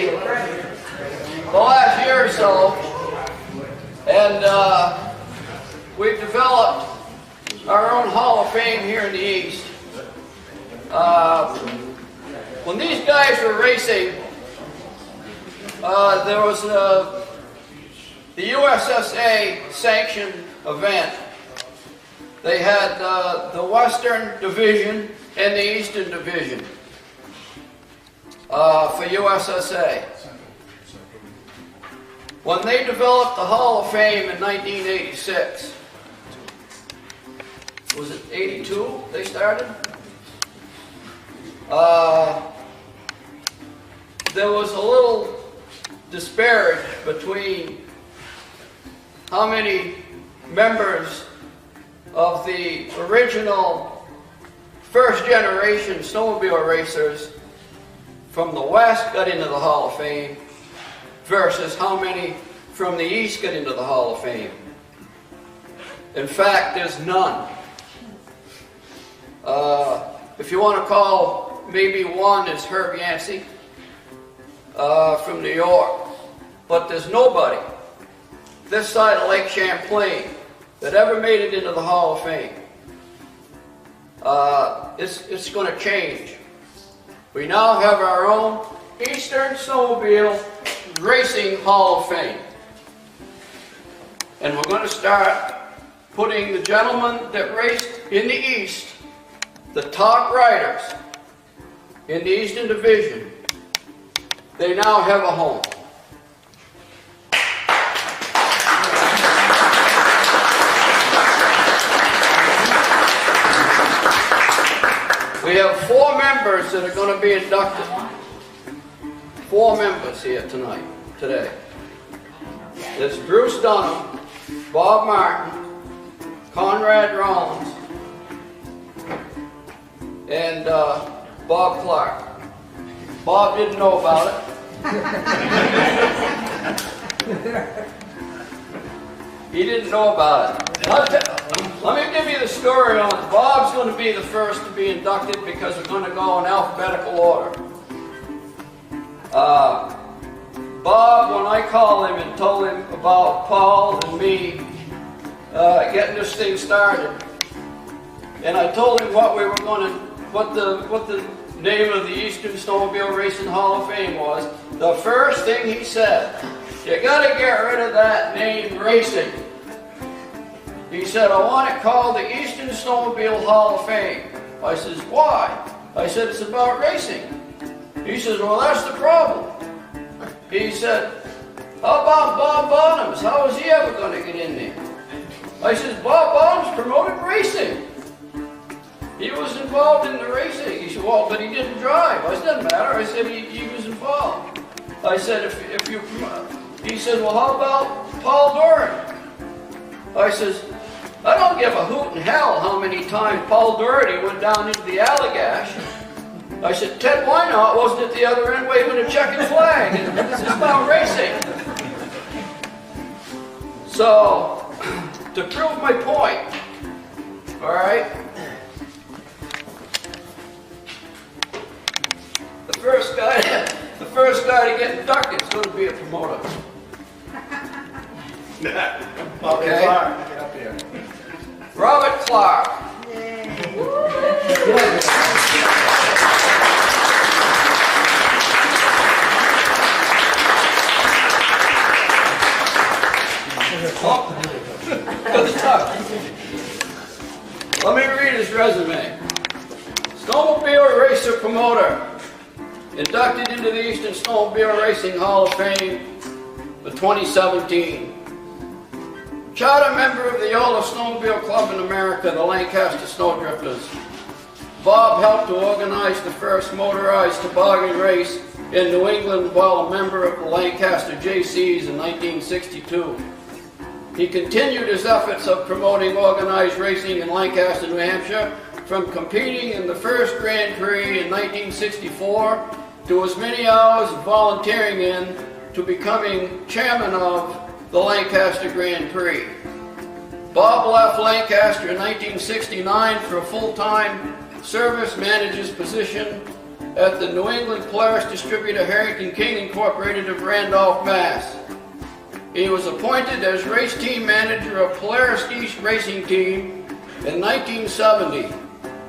the last year or so, and we've developed our own Hall of Fame here in the East. When these guys were racing, there was the USSA sanctioned event. They had the Western Division and the Eastern Division for USSA. When they developed the Hall of Fame in 1986, was it 82 they started? There was a little disparage between how many members of the original first generation snowmobile racers from the West got into the Hall of Fame versus how many from the East got into the Hall of Fame. In fact, there's none. If you want to call, maybe one is Herb Yancey from New York, but there's nobody this side of Lake Champlain that ever made it into the Hall of Fame. It's going to change. We now have our own Eastern Snowmobile Racing Hall of Fame. And we're going to start putting the gentlemen that raced in the East, the top riders in the Eastern Division, they now have a home. We have 4 members that are going to be inducted. 4 members here today. It's Bruce Dunham, Bob Martin, Conrad Rollins, and Bob Clark. Bob didn't know about it. He didn't know about it. Let me give you the story on it. Bob's going to be the first to be inducted because we're going to go in alphabetical order. Bob, when I called him and told him about Paul and me getting this thing started, and I told him what we were going to, what the name of the Eastern Snowmobile Racing Hall of Fame was, the first thing he said, you got to get rid of that name racing. He said, I want it called the Eastern Snowmobile Hall of Fame. I says, why? I said, it's about racing. He says, well, that's the problem. He said, how about Bob Bottoms? How is he ever going to get in there? I says, Bob Bottoms promoted racing. He was involved in the racing. He said, well, but he didn't drive. I said, doesn't matter. I said, he was involved. I said, if you, he said, well, how about Paul Doherty? I says, I don't give a hoot in hell how many times Paul Doherty went down into the Allagash. I said, Ted, why not? Wasn't it the other end waving a checkered flag? This is about racing. So, to prove my point, all right, the first guy to get inducted is going to be a promoter. Okay. Get up here. Robert Clark. Good stuff. Let me read his resume. Snowmobile racer promoter. Inducted into the Eastern Snowmobile Racing Hall of Fame for 2017. Charter member of the oldest snowmobile club in America, the Lancaster Snowdrifters. Bob helped to organize the first motorized toboggan race in New England while a member of the Lancaster JCs in 1962. He continued his efforts of promoting organized racing in Lancaster, New Hampshire, from competing in the first Grand Prix in 1964 to as many hours of volunteering in to becoming chairman of the Lancaster Grand Prix. Bob left Lancaster in 1969 for a full-time service manager's position at the New England Polaris distributor Harrington King Incorporated of Randolph, Mass. He was appointed as race team manager of Polaris East Racing Team in 1970.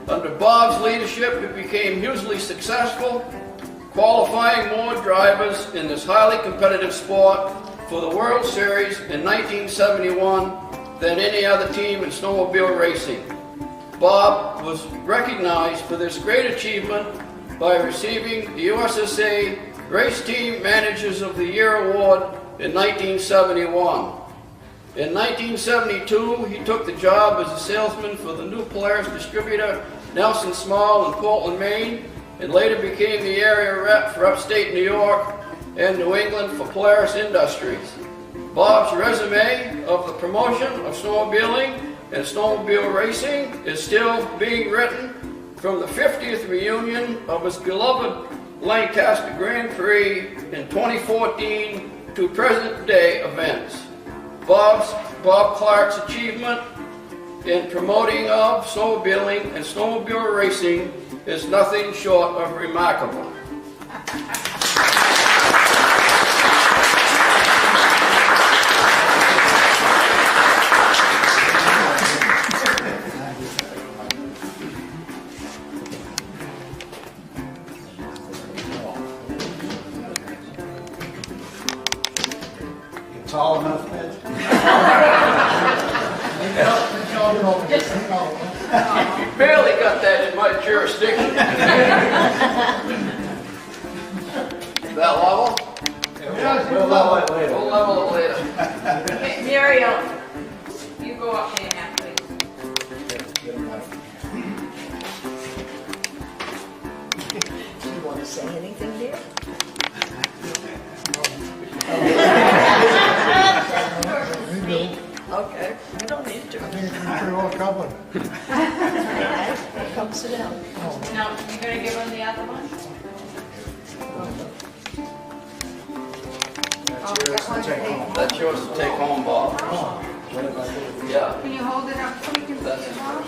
Under Bob's leadership, it became hugely successful, qualifying more drivers in this highly competitive sport for the World Series in 1971 than any other team in snowmobile racing. Bob was recognized for this great achievement by receiving the USSA Race Team Managers of the Year Award in 1971. In 1972, he took the job as a salesman for the new Polaris distributor Nelson Small in Portland, Maine, and later became the area rep for upstate New York and New England for Polaris Industries. Bob's resume of the promotion of snowmobiling and snowmobile racing is still being written, from the 50th reunion of his beloved Lancaster Grand Prix in 2014 to present-day events. Bob Clark's achievement in promoting of snowmobiling and snowmobile racing is nothing short of remarkable. Tall enough, Ed? You barely got that in my jurisdiction. That level? We'll level it later. We'll level it later. Okay, Muriel, you go up there now, please. Do you want to say anything, dear? Okay, we don't need to. I think it's pretty well covered. Come sit down. Now, you're gonna give him the other one? That's yours to take home, Bob. Yeah. Can you hold it up so we can see it, Bob?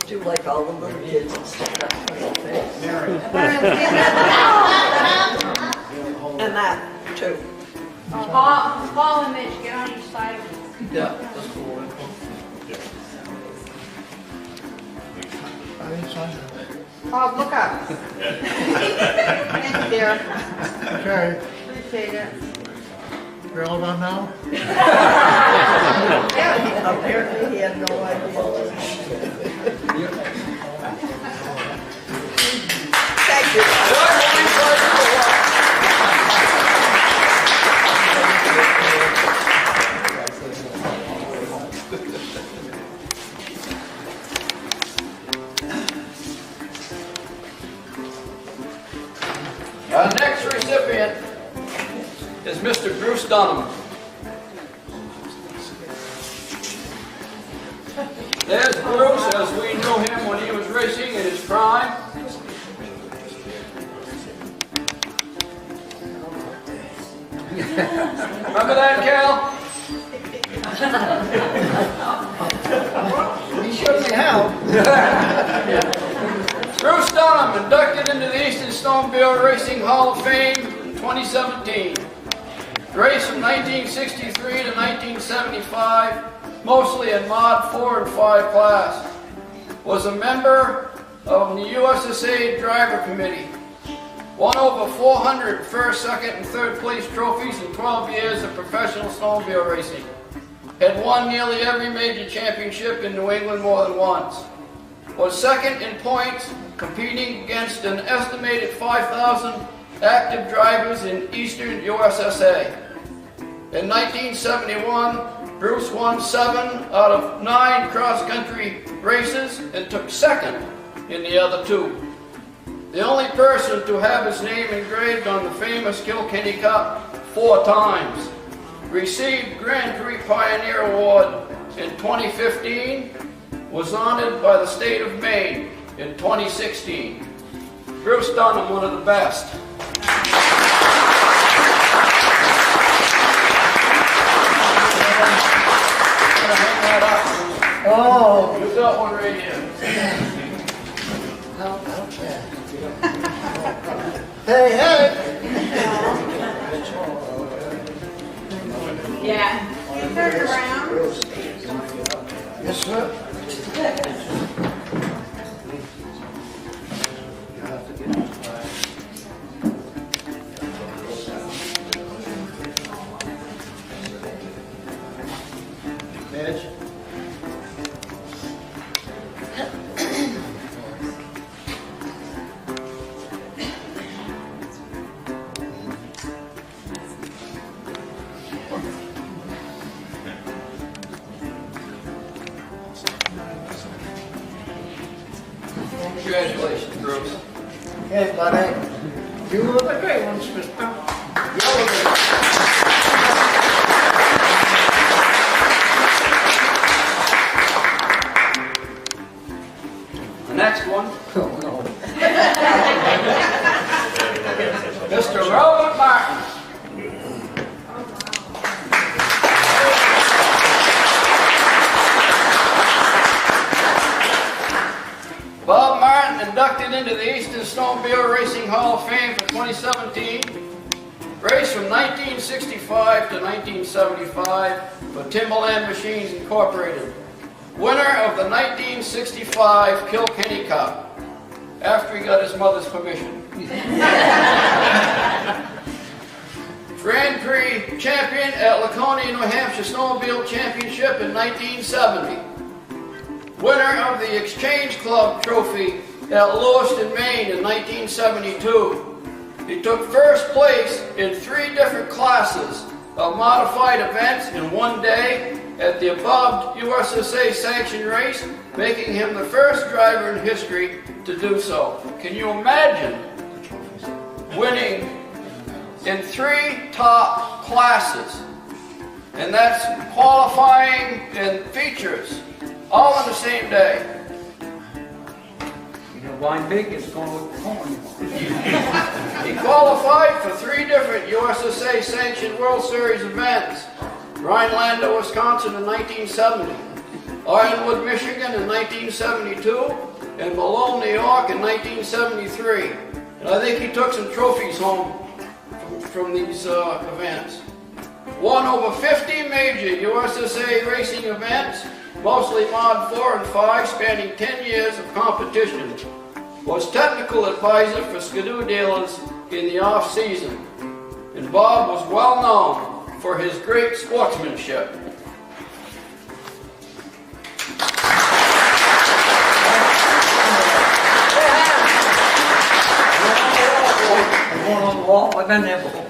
Do like all the little kids and stick up for their face. And that, too. Paul and Mitch, get on each side of it. Yeah, that's cool. I didn't sign it. Paul, look up. Thank you, dear. Okay, Appreciate it. we're all done now? Apparently he had no idea. Thank you. Our next recipient is Mr. Bruce Dunham. There's Bruce as we knew him when he was racing in his prime. Remember that, Cal? He showed me how. Bruce Dunham, inducted into the Eastern Snowmobile Racing Hall of Fame in 2017. Raced from 1963 to 1975, mostly in Mod 4 and 5 class. Was a member of the USSA Driver Committee. Won over 400 first, second, and third place trophies in 12 years of professional snowmobile racing. Had won nearly every major championship in New England more than once. Was second in points, competing against an estimated 5,000 active drivers in eastern USSA. In 1971, Bruce won 7 out of 9 cross-country races and took second in the other 2. The only person to have his name engraved on the famous Kilkenny Cup 4 times. Received Grand Prix Pioneer Award in 2015. Was honored by the state of Maine in 2016. Bruce Dunham, one of the best. Oh, got one right here. No, okay. Hey, hey! Yeah. You turn around. Yes, sir. Edge. Congratulations, Bruce. Hey, buddy. You were the great ones, mister. The next one, Oh, no. Mr. Robert Martin. Bob Martin inducted into the Eastern Snowmobile Racing Hall of Fame for 2017. Raced from 1965 to 1975 for Timberland Machines Incorporated. Winner of the 1965 Kilkenny Cup, after he got his mother's permission. Grand Prix champion at Laconia, New Hampshire Snowmobile Championship in 1970. Winner of the Exchange Club Trophy at Lewiston, Maine in 1972. He took first place in 3 different classes of modified events in one day at the above USSA sanctioned race, making him the first driver in history to do so. Can you imagine winning in 3 top classes? And that's qualifying and features, all on the same day. You know, wine big is going with corn. He qualified for 3 different USSA sanctioned World Series events. Rhinelander, Wisconsin in 1970, Ironwood, Michigan in 1972, and Malone, New York in 1973. And I think he took some trophies home from these events. Won over 50 major USSA racing events, mostly Mod 4 and 5, spanning 10 years of competition. Was technical advisor for Skidoo dealers in the off-season. And Bob was well known for his great sportsmanship. I'm going on the wall. I've been there before.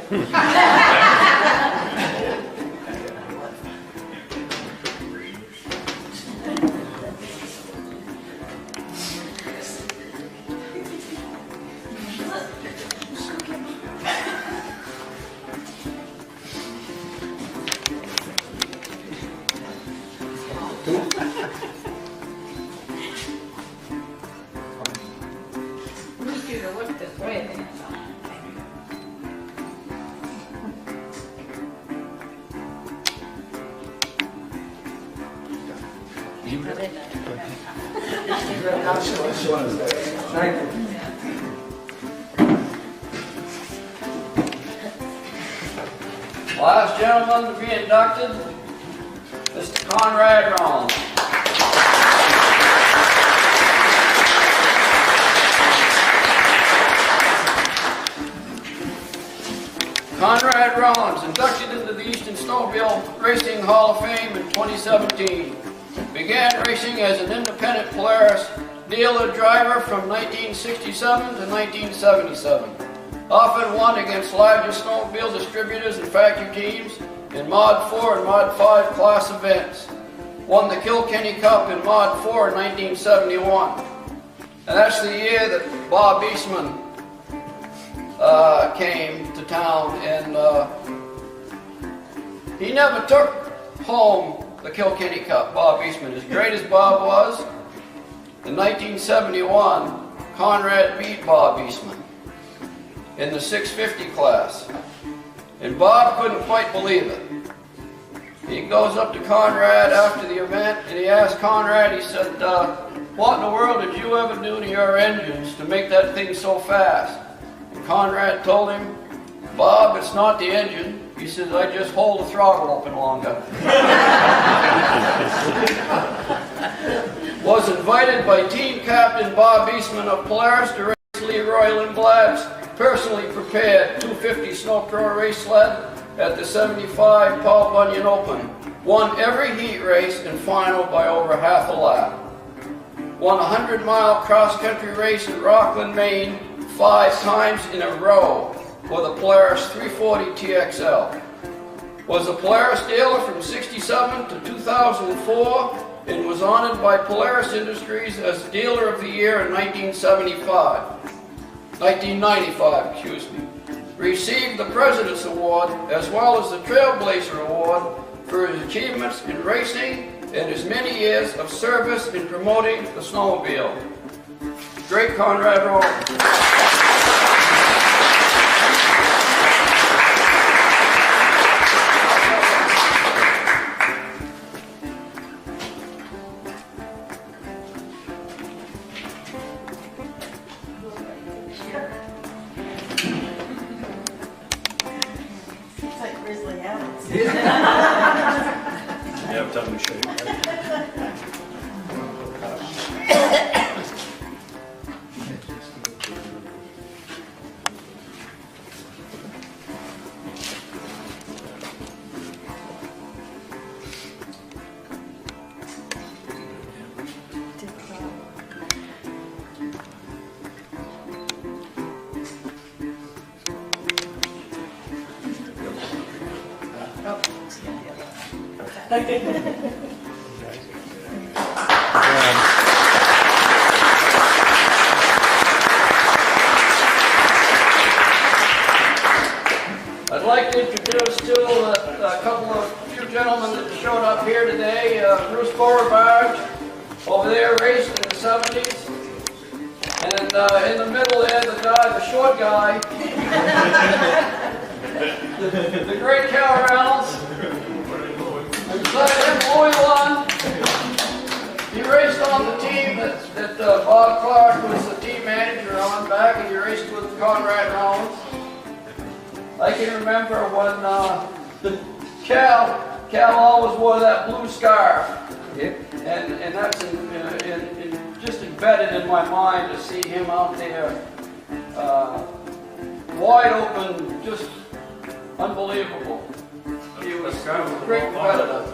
Who's you to look this way then? Thank you. Last gentleman to be inducted, Mr. Conrad Rollins. Conrad Rollins, inducted into the Eastern Snowmobile Racing Hall of Fame in 2017. Began racing as an independent Polaris dealer driver from 1967 to 1977. Often won against larger snowmobile distributors and factory teams in Mod 4 and Mod 5 class events. Won the Kilkenny Cup in Mod 4 in 1971. And that's the year that Bob Eastman came to town, and he never took home the Kilkenny Cup, Bob Eastman. As great as Bob was, in 1971, Conrad beat Bob Eastman in the 650 class. And Bob couldn't quite believe it. he goes up to Conrad after the event, and he asked Conrad, he said, what in the world did you ever do to your engines to make that thing so fast? And Conrad told him, Bob, it's not the engine. He says, I just hold the throttle open longer. Was invited by team captain Bob Eastman of Polaris to race Leroy Lindblad's personally prepared 250 Snow Pro race sled at the 75 Paul Bunyan Open. Won every heat race and final by over half a lap. Won a 100-mile cross-country race in Rockland, Maine 5 times in a row with a Polaris 340 TXL. Was a Polaris dealer from 67 to 2004 and was honored by Polaris Industries as Dealer of the Year in 1995, excuse me. Received the President's Award as well as the Trailblazer Award for his achievements in racing and his many years of service in promoting the snowmobile. Great Conrad Rowland. Yeah, time to show you. I'd like to introduce to a few gentlemen that showed up here today. Bruce Beauregard over there raced in the 70s. And in the middle there, the short guy, the great Cal Reynolds. And beside him, Louis won. He raced on the team that Bob Clark was the team manager on back, and he raced with Conrad Reynolds. I can remember when Cal always wore that blue scarf. Yep. And that's just embedded in my mind to see him out there, wide open, just unbelievable. He was a great competitor.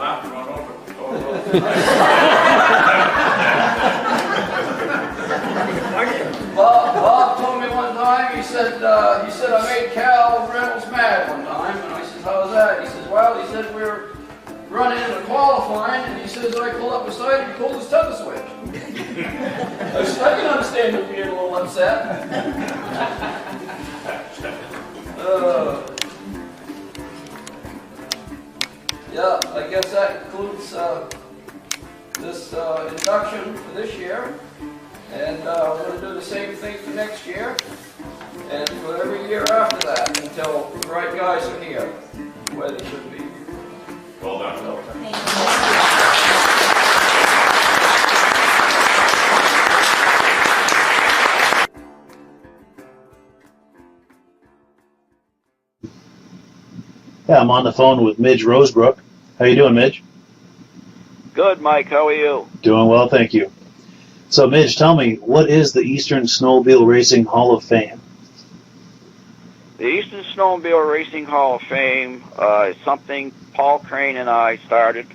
Bob told me one time, he said I made Cal Reynolds mad one time, and I said, how was that? He says, well, he said we were running into qualifying, and he says I pulled up beside him and pulled his tether switch. I said, I can understand him being a little upset. Yeah, I guess that concludes this induction for this year. And we're going to do the same thing for next year, and for every year after that, until the right guys are here, where they should be. Well done. Yeah, I'm on the phone with Midge Rosebrook. How you doing, Midge? Good, Mike. How are you? Doing well, thank you. So, Midge, tell me, what is the Eastern Snowmobile Racing Hall of Fame? The Eastern Snowmobile Racing Hall of Fame is something Paul Crane and I started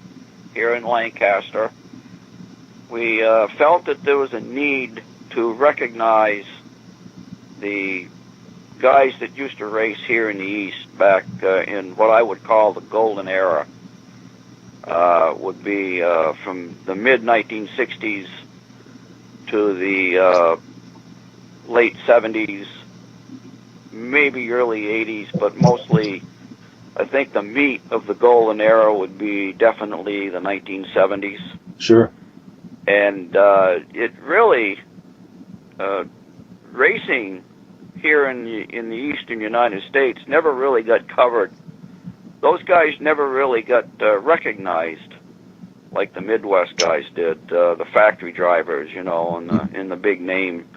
here in Lancaster. We felt that there was a need to recognize the guys that used to race here in the East back in what I would call the golden era. Would be from the mid-1960s to the late 70s, maybe early 80s, but mostly I think the meat of the golden era would be definitely the 1970s. Sure. And it really, racing here in the eastern United States never really got covered those guys never really got recognized like the Midwest guys did. The factory drivers, you know, and the big name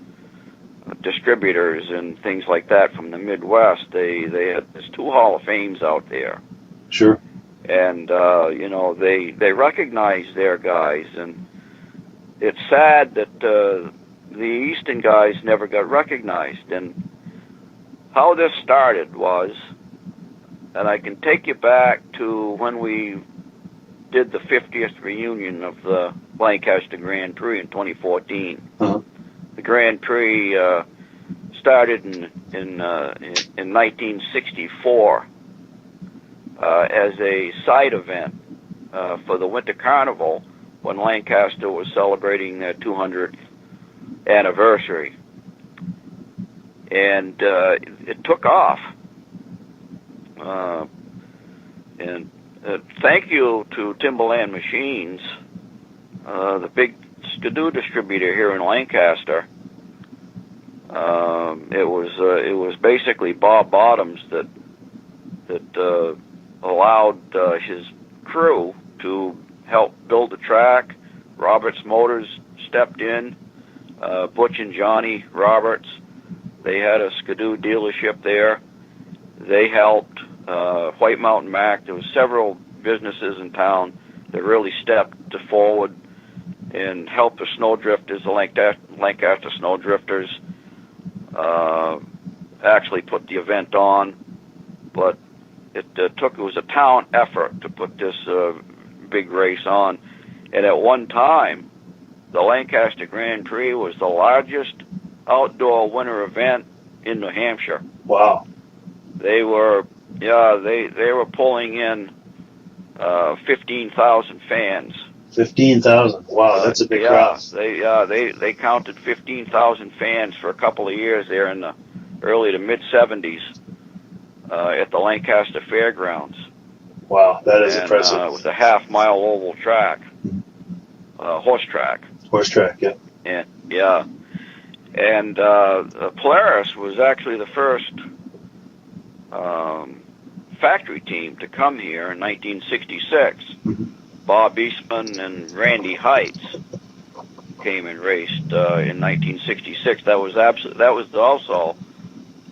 distributors and things like that from the Midwest. They had there's 2 Hall of Fames out there. Sure. And you know, they recognize their guys, and it's sad that the Easton guys never got recognized. And how this started was, and I can take you back to when we did the 50th reunion of the Lancaster Grand Prix in 2014. Uh-huh. The Grand Prix started in 1964 as a side event for the Winter Carnival when Lancaster was celebrating their 200th anniversary. And it took off. And thank you to Timberland Machines, the big Skidoo distributor here in Lancaster. It was basically Bob Bottoms that allowed his crew to help build the track. Roberts Motors stepped in. Butch and Johnny Roberts, they had a Skidoo dealership there. They helped. White Mountain Mac, there was several businesses in town that really stepped forward and helped the Snowdrifters, the Lancaster Snowdrifters, actually put the event on. But it was a town effort to put this big race on. And at one time, the Lancaster Grand Prix was the largest outdoor winter event in New Hampshire. Wow. They were pulling in 15,000 fans. 15,000. Wow, that's a big crowd. They counted 15,000 fans for a couple of years there in the early to mid 70s at the Lancaster Fairgrounds. Wow, that is and, impressive. It was a half-mile oval track, horse track. Horse track, yeah. And Polaris was actually the first factory team to come here in 1966. Bob Eastman and Randy Heights came and raced in 1966. That was also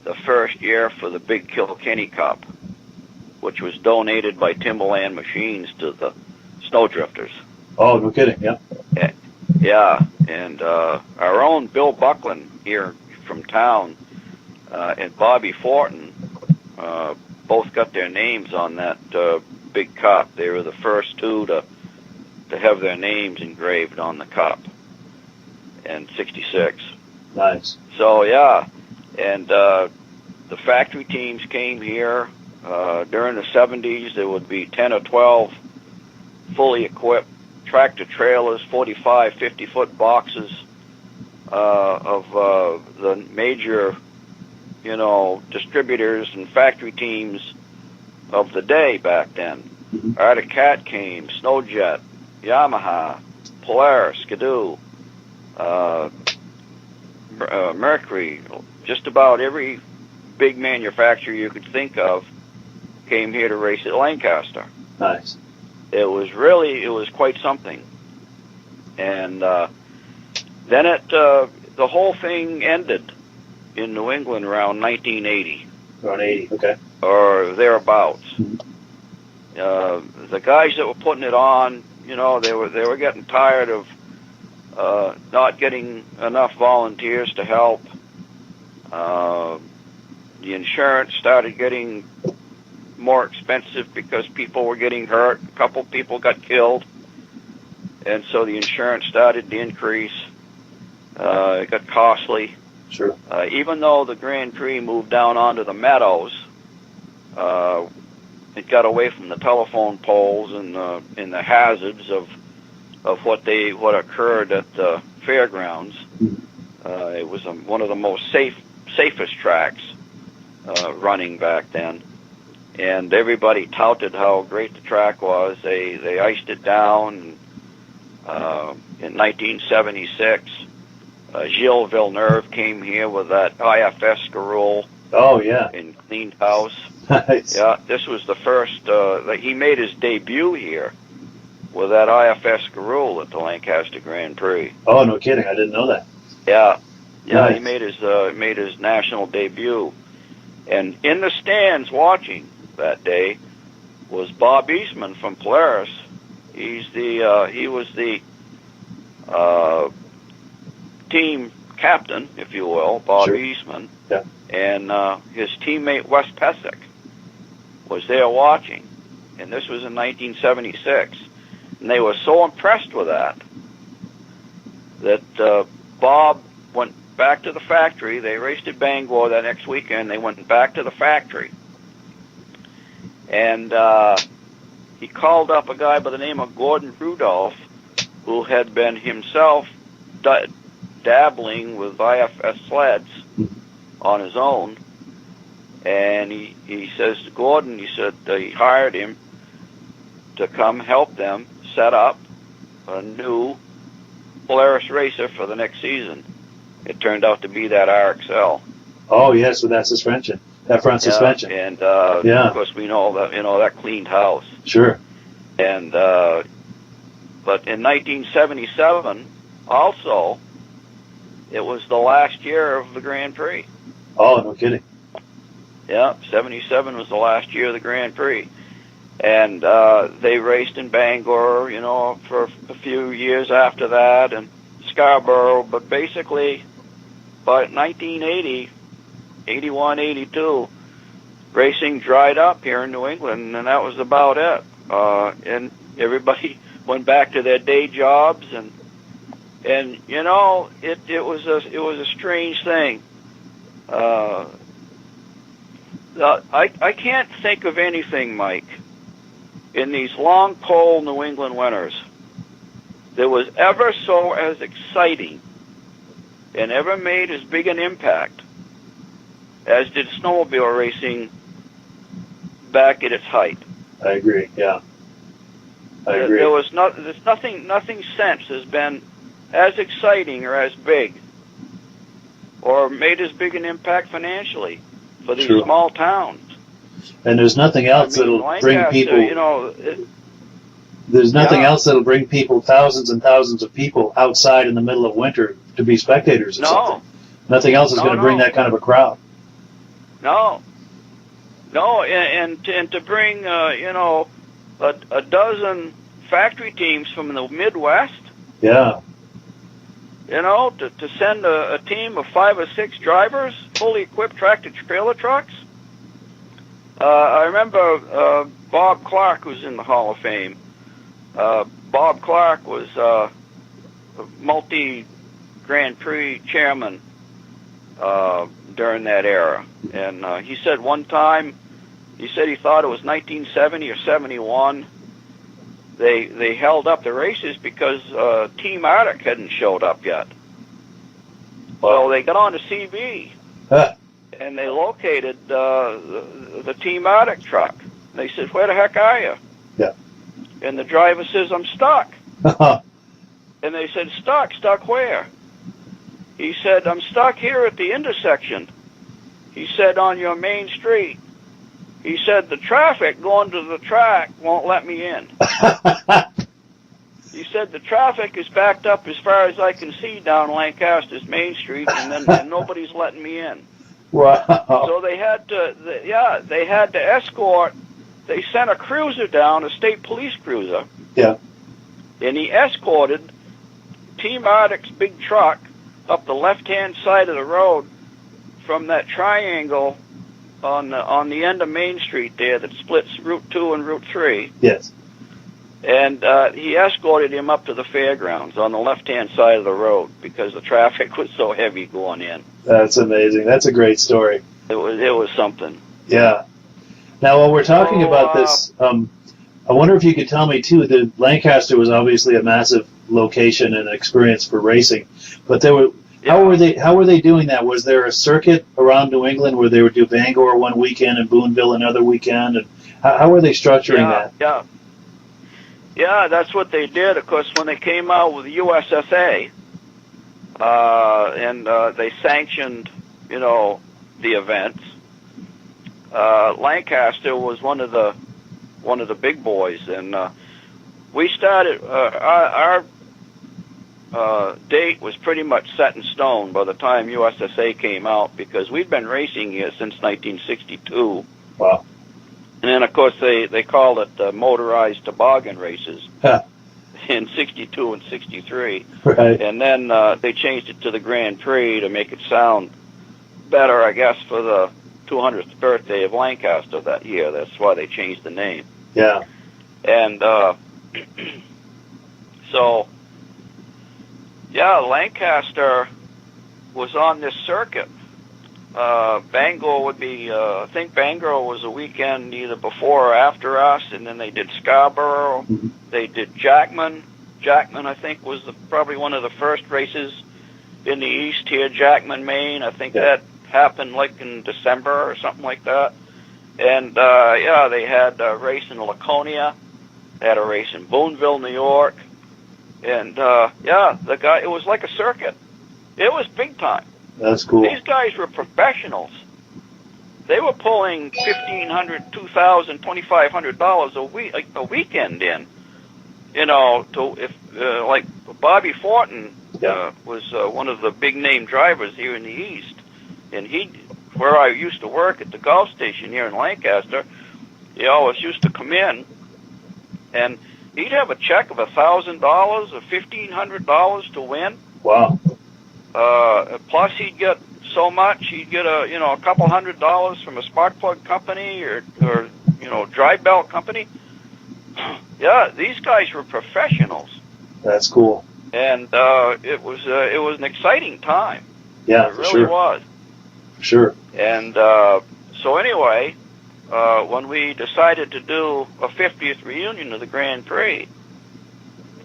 the first year for the Big Kilkenny Cup, which was donated by Timberland Machines to the Snowdrifters. Oh, no kidding, yeah. Yeah, and our own Bill Buckland here from town and Bobby Fortin both got their names on that big cup. They were the first 2 to have their names engraved on the cup in '66. Nice. So yeah, and the factory teams came here during the '70s. There would be 10 or 12 fully equipped tractor trailers, 45, 50-foot boxes of the major, you know, distributors and factory teams of the day back then. Arctic Cat came, Snowjet, Yamaha, Polaris, Skidoo, Mercury, just about every big manufacturer you could think of came here to race at Lancaster. Nice. It was quite something. And then the whole thing ended in New England around 1980. Around 80, okay. Or thereabouts. The guys that were putting it on, you know, they were getting tired of not getting enough volunteers to help. The insurance started getting more expensive because people were getting hurt. A couple people got killed, and so the insurance started to increase. It got costly. Sure. Even though the Grand Prix moved down onto the meadows, it got away from the telephone poles and the hazards of what occurred at the fairgrounds. It was one of the most safest tracks running back then, and everybody touted how great the track was. They iced it down in 1976. Gilles Villeneuve came here with that IFS Scarole. Oh, yeah. And cleaned house. Nice. Yeah, this was the first. Like he made his debut here with that IFS Garul at the Lancaster Grand Prix. Oh, no kidding. I didn't know that. Yeah, yeah, he Nice. made his national debut, and in the stands watching that day was Bob Eastman from Polaris. He was the team captain, if you will, Bob Sure. Eastman, Yeah. and his teammate Wes Pesic was there watching, and this was in 1976, and they were so impressed with that Bob went back to the factory. They raced at Bangor that next weekend. They went back to the factory, and he called up a guy by the name of Gordon Rudolph, who had been himself dabbling with IFS sleds on his own. And he says to Gordon, he said he hired him to come help them set up a new Polaris racer for the next season. It turned out to be that RXL. Oh, yes, with that suspension, that front suspension. And Yeah. of course we know that that cleaned house. Sure. And but in 1977, also, it was the last year of the Grand Prix. Oh, no kidding. Yeah, 77 was the last year of the Grand Prix. And they raced in Bangor, for a few years after that, and Scarborough. But basically, by 1980, 81, 82, racing dried up here in New England, and that was about it. And everybody went back to their day jobs, and it was a strange thing. I can't think of anything, Mike, in these long, cold New England winters that was ever so as exciting and ever made as big an impact as did snowmobile racing back at its height. I agree. Yeah. I agree. There's nothing since has been as exciting or as big or made as big an impact financially for these True. small towns. And there's nothing else that'll bring Lancaster, people. There's nothing else that'll bring people, thousands and thousands of people, outside in the middle of winter to be spectators. Or something. Nothing else is going to bring that kind of a crowd. No, and to bring a dozen factory teams from the Midwest. Yeah. To send a team of 5 or 6 drivers, fully equipped tractor-trailer trucks. I remember Bob Clark was in the Hall of Fame. Bob Clark was a multi-Grand Prix chairman during that era. And he said one time, he thought it was 1970 or 71, they held up the races because Team Arctic hadn't showed up yet. Well, they got on to CB, and they located the Team Arctic truck. They said, "Where the heck are you?" Yeah. And the driver says, "I'm stuck." And they said, "Stuck? Stuck where?" He said, "I'm stuck here at the intersection." He said, "On your main street." He said, "The traffic going to the track won't let me in." He said, "The traffic is backed up as far as I can see down Lancaster's Main Street, and nobody's letting me in." Wow. So they had to escort. They sent a cruiser down, a state police cruiser. Yeah. And he escorted Team Arctic's big truck up the left-hand side of the road from that triangle on the end of Main Street there that splits Route 2 and Route 3. Yes. And he escorted him up to the fairgrounds on the left-hand side of the road because the traffic was so heavy going in. That's amazing. That's a great story. It was something. Yeah. Now, while we're talking about this, I wonder if you could tell me, too, that Lancaster was obviously a massive location and experience for racing, but there were... Yeah. How were they doing that? Was there a circuit around New England where they would do Bangor one weekend and Boonville another weekend? And how were they structuring that? Yeah, that's what they did. Of course, when they came out with the USSA, and they sanctioned, the events, Lancaster was one of the big boys, and we started our date was pretty much set in stone by the time USSA came out, because we'd been racing here since 1962. Wow. And then, of course, they called it motorized toboggan races Huh. in 62 and 63. Right. And then they changed it to the Grand Prix to make it sound better, I guess, for the 200th birthday of Lancaster that year. That's why they changed the name. Yeah. And so, yeah, Lancaster was on this circuit. Bangor would be, I think Bangor was a weekend either before or after us, and then they did Scarborough. Mhm. They did Jackman. Jackman, I think, was probably one of the first races in the east here, Jackman, Maine. I think that happened like in December or something like that. And, yeah, they had a race in Laconia. They had a race in Boonville, New York. And, yeah, it was like a circuit. It was big time. That's cool. These guys were professionals. They were pulling $1,500, $2,000, $2,500 a weekend in. You know, like Bobby Fortin was one of the big name drivers here in the East, and where I used to work at the golf station here in Lancaster, he always used to come in, and he'd have a check of $1,000 or $1,500 to win. Wow. Plus he'd get so much, he'd get a couple $100 from a spark plug company or drive belt company. Yeah, these guys were professionals. That's cool. And it was an exciting time. Yeah, it for really sure. was. For sure. And so anyway, when we decided to do a 50th reunion of the Grand Prix,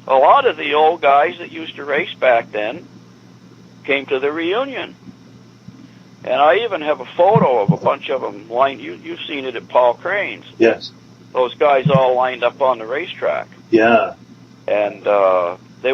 a lot of the old guys that used to race back then came to the reunion. And I even have a photo of a bunch of them lined. You've seen it at Paul Crane's. Yes. Those guys all lined up on the racetrack. Yeah. And they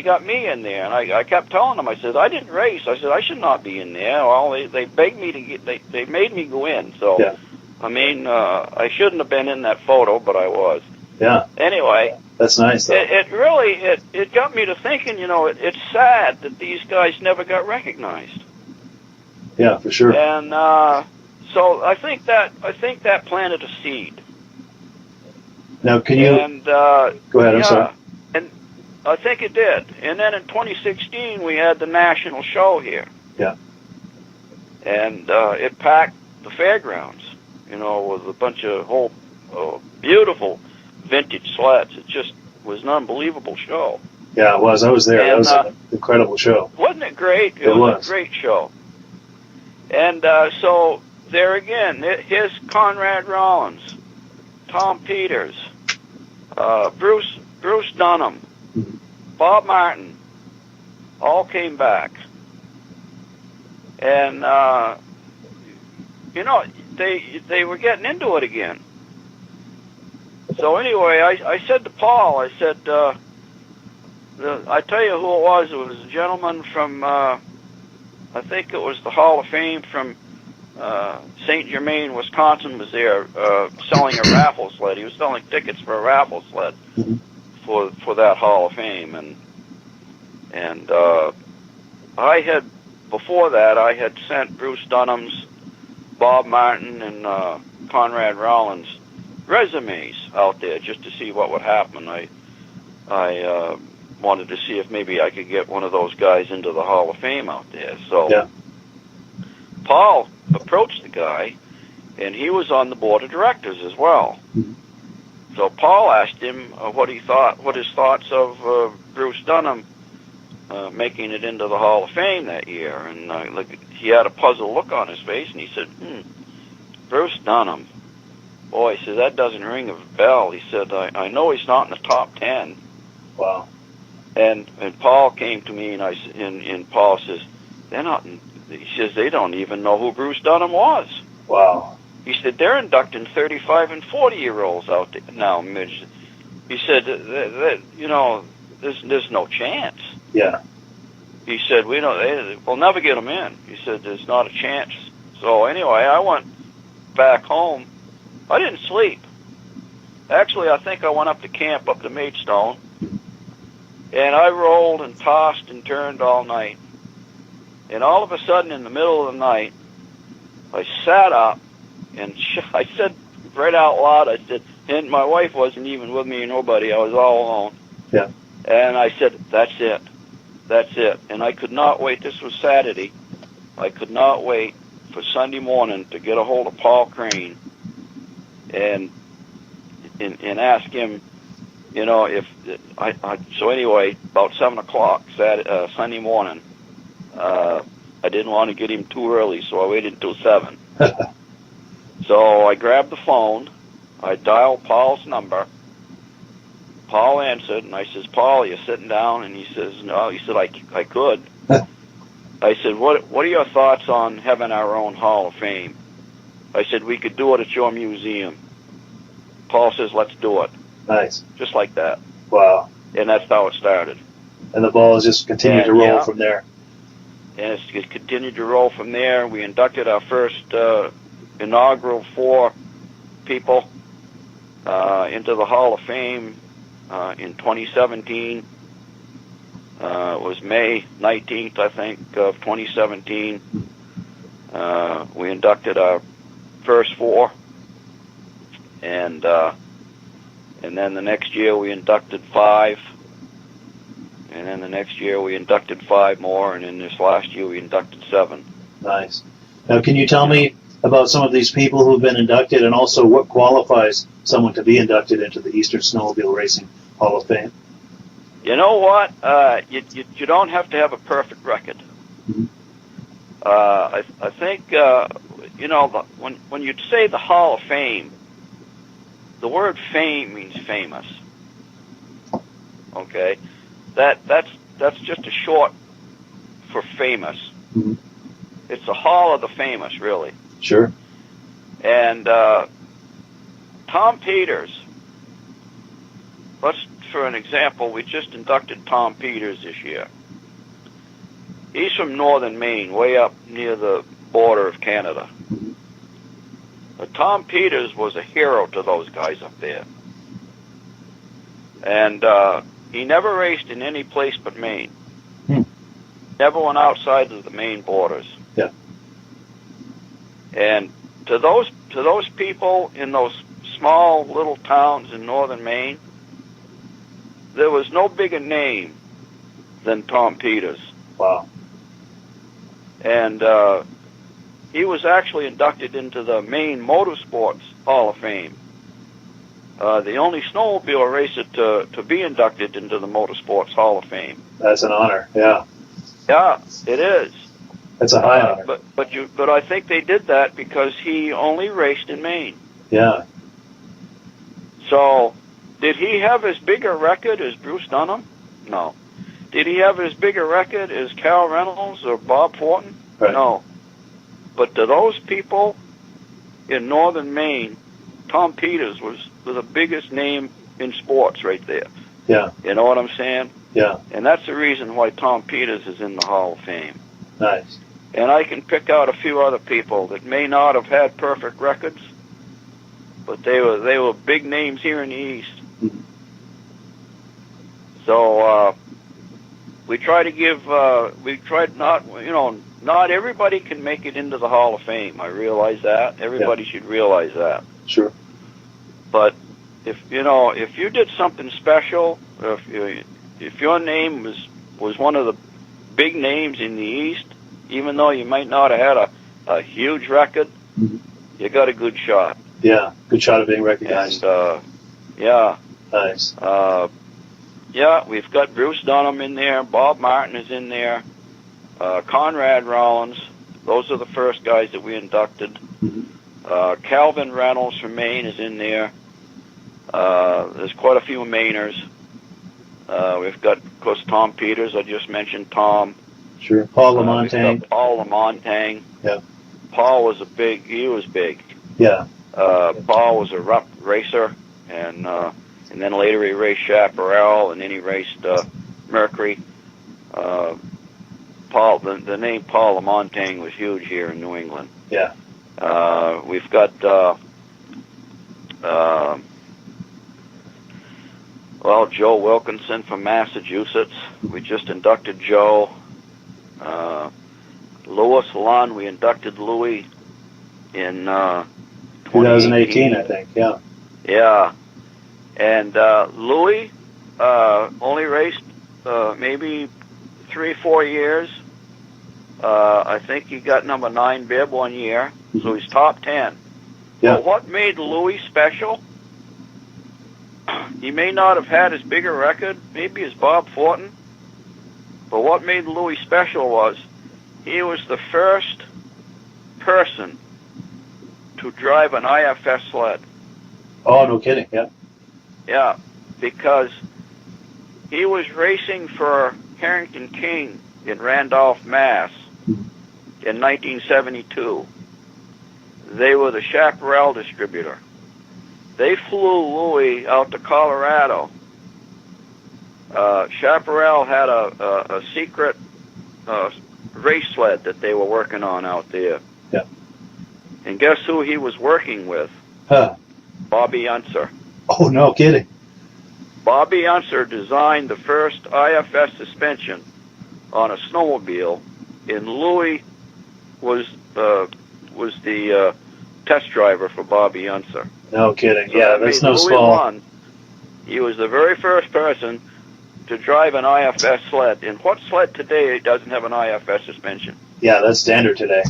got me in there, and I kept telling them, I said, I didn't race. I said, I should not be in there. Well, they begged me to they made me go in. So, Yeah. I mean, I shouldn't have been in that photo, but I was. Yeah. Anyway, That's nice, though. it really got me to thinking, it's sad that these guys never got recognized. Yeah, for sure. And so I think that planted a seed. Now, can you go ahead? I'm sorry. And I think it did. And then in 2016, we had the national show here. Yeah. And it packed the fairgrounds, with a bunch of whole beautiful vintage sleds. It just was an unbelievable show. Yeah, it was. I was there. And, that was an incredible show. Wasn't it great? It was a great show. And so there again, here's Conrad Rollins, Tom Peters, Bruce Dunham, Bob Martin, all came back. And they were getting into it again. So anyway, I said to Paul, I said, I tell you who it was. It was a gentleman from, I think it was the Hall of Fame from St. Germain, Wisconsin, was there selling a raffle sled. He was selling tickets for a raffle sled for that Hall of Fame. And I had, before that, I had sent Bruce Dunham's, Bob Martin, and Conrad Rollins resumes out there just to see what would happen. I wanted to see if maybe I could get one of those guys into the Hall of Fame out there. So Paul approached the guy, and he was on the board of directors as well. So Paul asked him what his thoughts of Bruce Dunham making it into the Hall of Fame that year. And he had a puzzled look on his face, and he said, Bruce Dunham. Boy, he said, that doesn't ring a bell. He said, I know he's not in the top 10. Wow. And Paul came to me, and Paul says, they're not. He says they don't even know who Bruce Dunham was. Wow. He said they're inducting 35 and 40-year-olds out there now, Mitch. He said there's no chance. Yeah. He said we'll never get them in. He said there's not a chance. So anyway, I went back home, I didn't sleep. Actually, I think I went up to camp up to Maidstone, and I rolled and tossed and turned all night. And all of a sudden, in the middle of the night, I sat up, and I said right out loud, I said, and my wife wasn't even with me or nobody, I was all alone. Yeah. And I said, that's it. That's it. And I could not wait. This was Saturday. I could not wait for Sunday morning to get a hold of Paul Crane and ask him, you know, if so anyway, about 7 o'clock Sunday morning, I didn't want to get him too early, so I waited until 7. So I grabbed the phone, I dialed Paul's number. Paul answered, and I says, Paul, you sitting down? And he says, no. He said, I could. I said, what are your thoughts on having our own Hall of Fame? I said, we could do it at your museum. Paul says, let's do it. Nice. Just like that. Wow. And that's how it started. And the ball has just continued to roll from there. And it's continued to roll from there. We inducted our first inaugural 4 people into the Hall of Fame in 2017. It was May 19th, I think, of 2017. We inducted our first 4, and then the next year we inducted 5, and then the next year we inducted 5 more, and in this last year we inducted 7. Nice. Now, can you tell me about some of these people who've been inducted, and also what qualifies someone to be inducted into the Eastern Snowmobile Racing Hall of Fame? You know what? You don't have to have a perfect record. Mm-hmm. I think you know, when you say the Hall of Fame, the word fame means famous. Okay, that's just a short for famous. Mm-hmm. It's the Hall of the Famous, really. Sure. And Tom Peters. For an example, we just inducted Tom Peters this year. He's from northern Maine, way up near the border of Canada. Tom Peters was a hero to those guys up there. And he never raced in any place but Maine. Never went outside of the Maine borders. Yeah. And to those people in those small little towns in northern Maine, there was no bigger name than Tom Peters. Wow. And he was actually inducted into the Maine Motorsports Hall of Fame. The only snowmobile racer to be inducted into the Motorsports Hall of Fame. That's an honor, yeah. Yeah, it is. That's a high honor. But I think they did that because he only raced in Maine. Yeah. So, did he have as big a record as Bruce Dunham? No. Did he have as big a record as Cal Reynolds or Bob Fortin? Right. No. But to those people in northern Maine, Tom Peters was the biggest name in sports right there. Yeah. You know what I'm saying? Yeah. And that's the reason why Tom Peters is in the Hall of Fame. Nice. And I can pick out a few other people that may not have had perfect records, but they were big names here in the East. Mm-hmm. So we try to give, not everybody can make it into the Hall of Fame. I realize that. Everybody should realize that. Sure. But if you did something special, if your name was one of the big names in the East, even though you might not have had a huge record, mm-hmm. you got a good shot. Yeah, good shot of being recognized. And, yeah. Nice. Yeah, we've got Bruce Dunham in there. Bob Martin is in there. Conrad Rollins. Those are the first guys that we inducted. Mm-hmm. Calvin Reynolds from Maine is in there. There's quite a few Mainers. We've got, of course, Tom Peters. I just mentioned Tom. Sure. Paul We've Lamontagne. got Paul Lamontagne. Yeah. Paul was he was big. Yeah. Paul was a rough racer, and then later he raced Chaparral, and then he raced Mercury. Paul, the name Paul Lamontagne was huge here in New England. Yeah. We've got Joe Wilkinson from Massachusetts. We just inducted Joe. Louis Lund, we inducted Louis in 2018, I think. Yeah. Yeah. And Louis only raced maybe 3-4 years. I think he got number 9 bib one year, so he's top 10. Yeah. But what made Louis special? He may not have had as big a record, maybe as Bob Fortin, but what made Louis special was he was the first person to drive an IFS sled. Oh, no kidding. Yeah. Yeah, because he was racing for Harrington King in Randolph, Mass. in 1972. They were the Chaparral distributor. They flew Louis out to Colorado. Chaparral had a secret race sled that they were working on out there. Yeah. And guess who he was working with? Huh. Bobby Unser. Oh, no kidding. Bobby Unser designed the first IFS suspension on a snowmobile, and Louis was the test driver for Bobby Unser. No kidding. So Yeah, that that's made no Louis small. Lund, he was the very first person to drive an IFS sled. And what sled today doesn't have an IFS suspension? Yeah, that's standard today.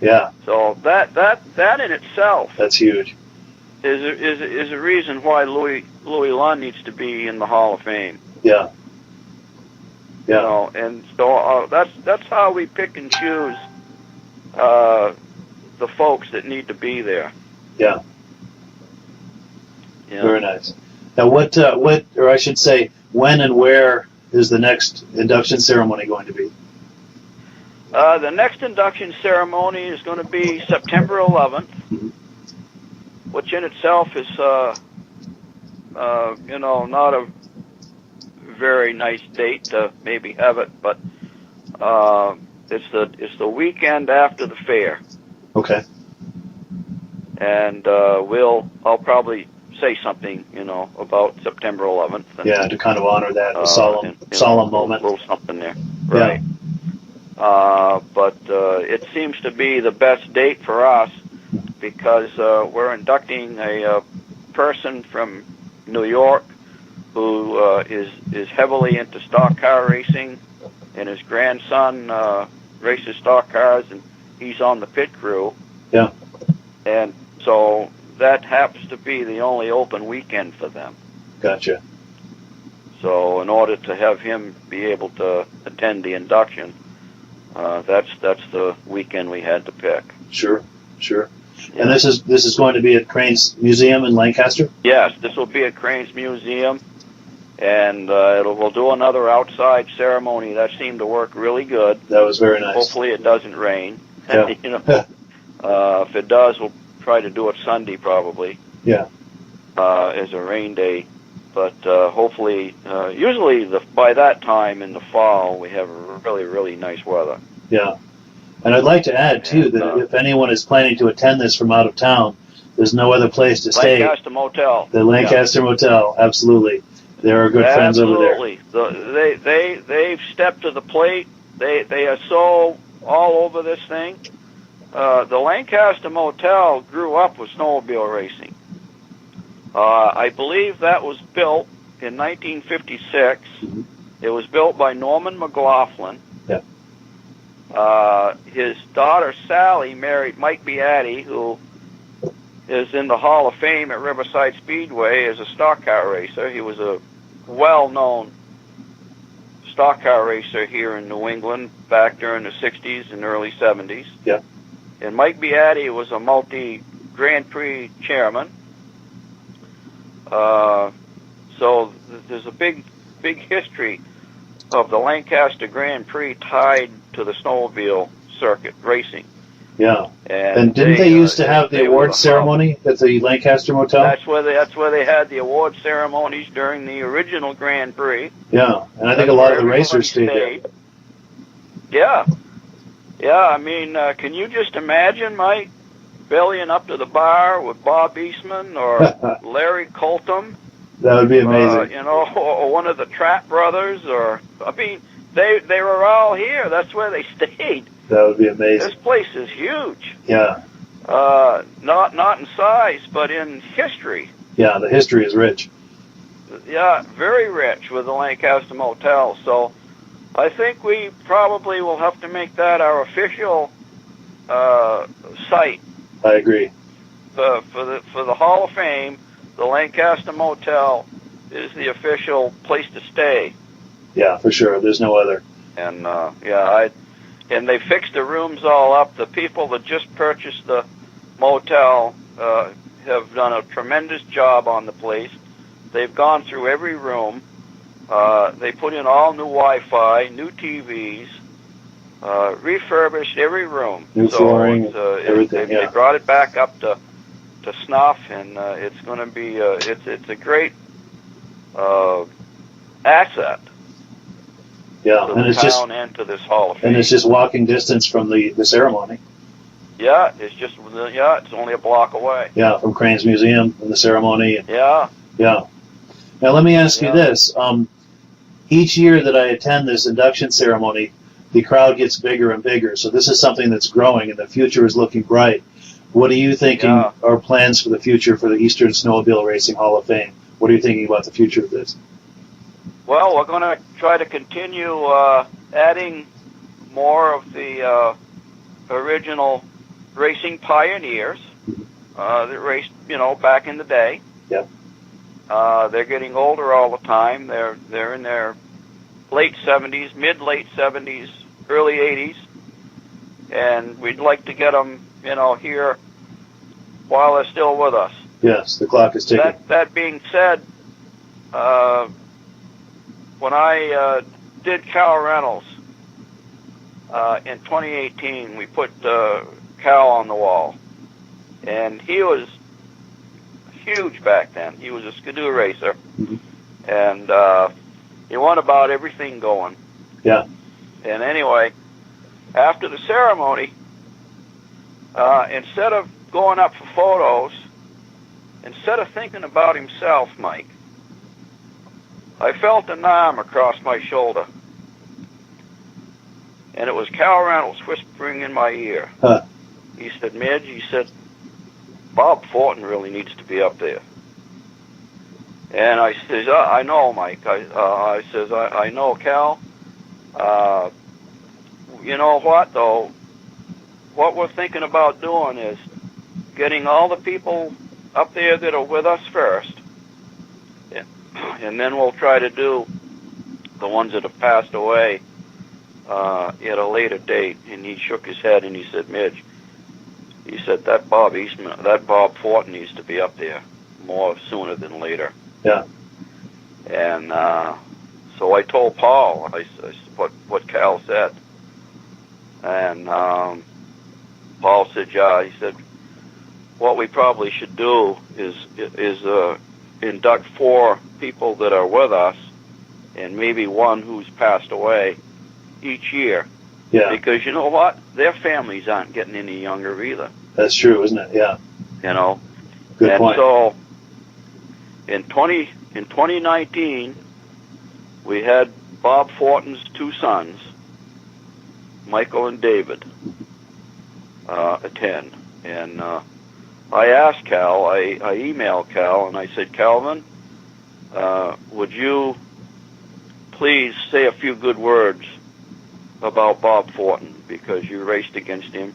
Yeah, So that in itself that's huge. is a reason why Louis Lund needs to be in the Hall of Fame. Yeah. You Yeah. know, and so that's how we pick and choose the folks that need to be there. Yeah. You know? Very nice. Now, what, or I should say, when and where is the next induction ceremony going to be? The next induction ceremony is going to be September 11th, which in itself is, not a very nice date to maybe have it, but it's the weekend after the fair, Okay. and I'll probably say something, about September 11th. And, Yeah, to kind of honor that solemn moment. A little something there, right? But it seems to be the best date for us because we're inducting a person from New York who is heavily into stock car racing, and his grandson races stock cars, and he's on the pit crew. Yeah. And so that happens to be the only open weekend for them. Gotcha. So in order to have him be able to attend the induction, that's the weekend we had to pick. Sure. Yeah. And this is going to be at Crane's Museum in Lancaster? Yes, this will be at Crane's Museum, and we'll do another outside ceremony. That seemed to work really good. That was very nice. Hopefully it doesn't rain. Yeah. If it does, we'll try to do it Sunday probably. Yeah. As a rain day. But hopefully, usually by that time in the fall, we have really, really nice weather. Yeah. And I'd like to add, too, that if anyone is planning to attend this from out of town, there's no other place to stay. Lancaster Motel. The Lancaster Motel, absolutely. There are good friends over there. Absolutely. They've stepped to the plate. They are so all over this thing. The Lancaster Motel grew up with snowmobile racing. I believe that was built in 1956. It was built by Norman McLaughlin. Yeah. His daughter Sally married Mike Beatty, who is in the Hall of Fame at Riverside Speedway as a stock car racer. He was a well-known stock car racer here in New England back during the 60s and early 70s. Yeah. And Mike Beatty was a multi-Grand Prix chairman. So there's a big history of the Lancaster Grand Prix tied to the snowmobile circuit racing. Yeah. And didn't they used to have the they were award ceremony at the Lancaster Motel? That's where they had the award ceremonies during the original Grand Prix. Yeah, and I think a lot of the racers stayed there. Yeah. Yeah, I mean, can you just imagine, Mike, bellying up to the bar with Bob Eastman or Larry Coltham. That would be amazing. You know, or one of the Trapp brothers, or I mean, they were all here. That's where they stayed. That would be amazing. This place is huge. Yeah. Not in size, but in history. Yeah, the history is rich. Yeah, very rich with the Lancaster Motel. So I think we probably will have to make that our official site I agree. for the Hall of Fame. The Lancaster Motel is the official place to stay. Yeah, for sure. There's no other. And and they fixed the rooms all up. The people that just purchased the motel have done a tremendous job on the place. They've gone through every room. They put in all new Wi-Fi, new TVs, refurbished every room. New flooring, everything. They brought it back up to snuff, and it's going to be it's a great asset. Yeah, to and the it's just town and to this Hall of Fame. and it's just walking distance from the ceremony. Yeah, it's only a block away. Yeah, from Crane's Museum and the ceremony. Yeah. Yeah. Now let me ask you Yeah. this: each year that I attend this induction ceremony, the crowd gets bigger and bigger. So this is something that's growing, and the future is looking bright. What are you thinking are plans for the future for the Eastern Snowmobile Racing Hall of Fame? What are you thinking about the future of this? Well, we're going to try to continue adding more of the original racing pioneers that raced, back in the day. Yeah. They're getting older all the time. They're in their late 70s, mid-late 70s, early 80s, and we'd like to get them, here while they're still with us. Yes, the clock is ticking. That being said, when I did Cal Reynolds in 2018, we put Cal on the wall, and he was huge back then. He was a skidoo racer, and he won about everything going. Yeah. And anyway, after the ceremony, instead of going up for photos, instead of thinking about himself, Mike, I felt an arm across my shoulder, and it was Cal Reynolds whispering in my ear. Huh. He said, Midge, he said, Bob Fortin really needs to be up there. And I says, I know, Mike. I says, I know, Cal. You know what, though? What we're thinking about doing is getting all the people up there that are with us first, and then we'll try to do the ones that have passed away at a later date. And he shook his head and he said, Midge, he said, that Bob Fortin needs to be up there more sooner than later. Yeah. And so I told Paul what Cal said, and Paul said, yeah. He said, what we probably should do is induct 4 people that are with us, and maybe one who's passed away each year. Yeah. Because you know what? Their families aren't getting any younger either. That's true, isn't it? Yeah. Good point. So in 2019, we had Bob Fortin's 2 sons, Michael and David, attend. And I asked Cal, I emailed Cal, and I said, Calvin, would you please say a few good words about Bob Fortin, because you raced against him.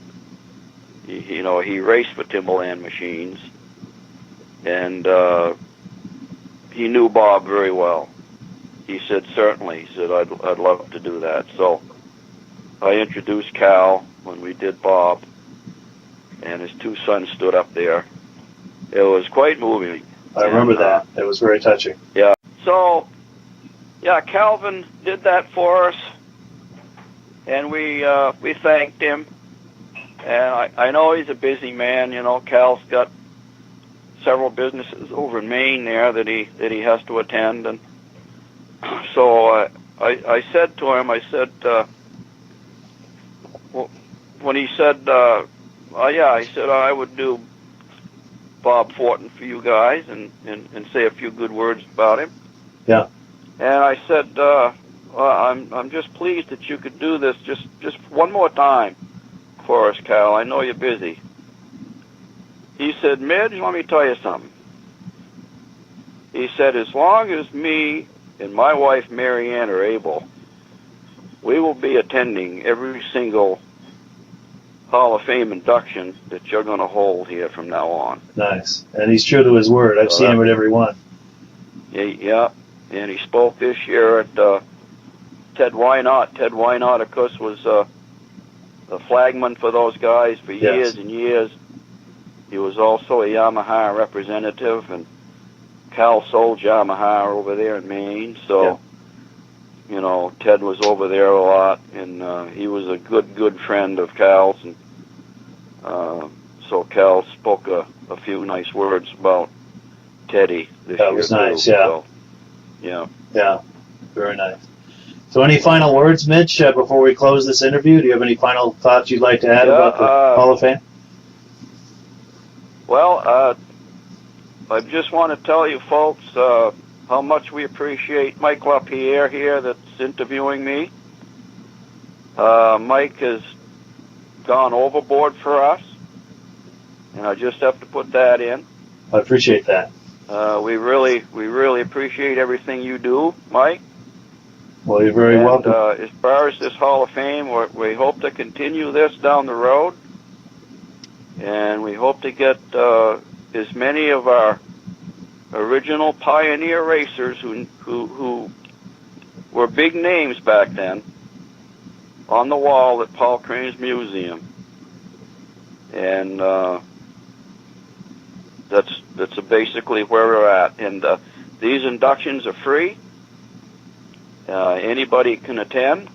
He raced for Timberland Machines, and he knew Bob very well. He said, certainly. He said, I'd love to do that. So I introduced Cal when we did Bob, and his 2 sons stood up there. It was quite moving. I remember that. It was very touching. Yeah. So, yeah, Calvin did that for us, and we thanked him. And I know he's a busy man. Cal's got several businesses over in Maine there that he has to attend, and so I said to him, I said, when he said, yeah, I said I would do Bob Fortin for you guys and say a few good words about him. Yeah. And I said, well, I'm just pleased that you could do this just one more time for us, Cal. I know you're busy. He said, Midge, let me tell you something. He said, as long as me and my wife Mary Ann are able, we will be attending every single Hall of Fame induction that you're going to hold here from now on. Nice. And he's true to his word. I've seen him at every one. Yeah. And he spoke this year at Ted Wynot. Ted Wynot, of course, was the flagman for those guys for years and years. He was also a Yamaha representative, and Cal sold Yamaha over there in Maine. So, you know, Ted was over there a lot, and he was a good friend of Cal's. And so Cal spoke a few nice words about Teddy this year. That was nice, yeah. So, yeah. Yeah, very nice. So any final words, Mitch, before we close this interview? Do you have any final thoughts you'd like to add about the Hall of Fame? Well, I just want to tell you folks how much we appreciate Mike LaPierre here that's interviewing me. Mike has gone overboard for us, and I just have to put that in. I appreciate that. We really appreciate everything you do, Mike. Well, you're very welcome. As far as this Hall of Fame, we hope to continue this down the road, and we hope to get as many of our original pioneer racers who were big names back then on the wall at Paul Crane's museum. And that's basically where we're at. And these inductions are free. Anybody can attend.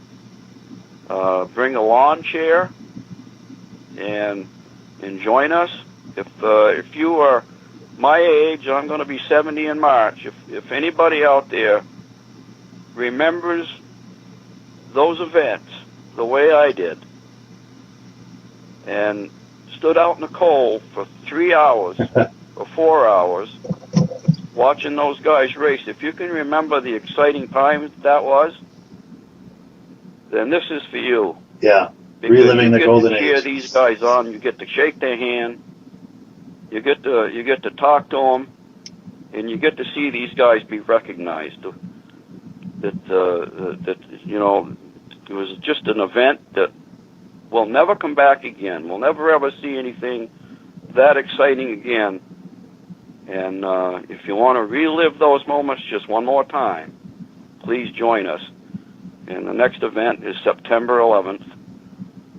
Bring a lawn chair and join us. If you are my age, I'm going to be 70 in March. If anybody out there remembers those events the way I did and stood out in the cold for 3 hours or 4 hours watching those guys race, if you can remember the exciting time that was, then this is for you. Yeah, because reliving the golden age. You get to cheer these guys on. You get to shake their hand. You get to talk to them, and you get to see these guys be recognized. That you know, it was just an event that will never come back again. We'll never ever see anything that exciting again. And if you want to relive those moments just one more time, please join us. And the next event is September 11th,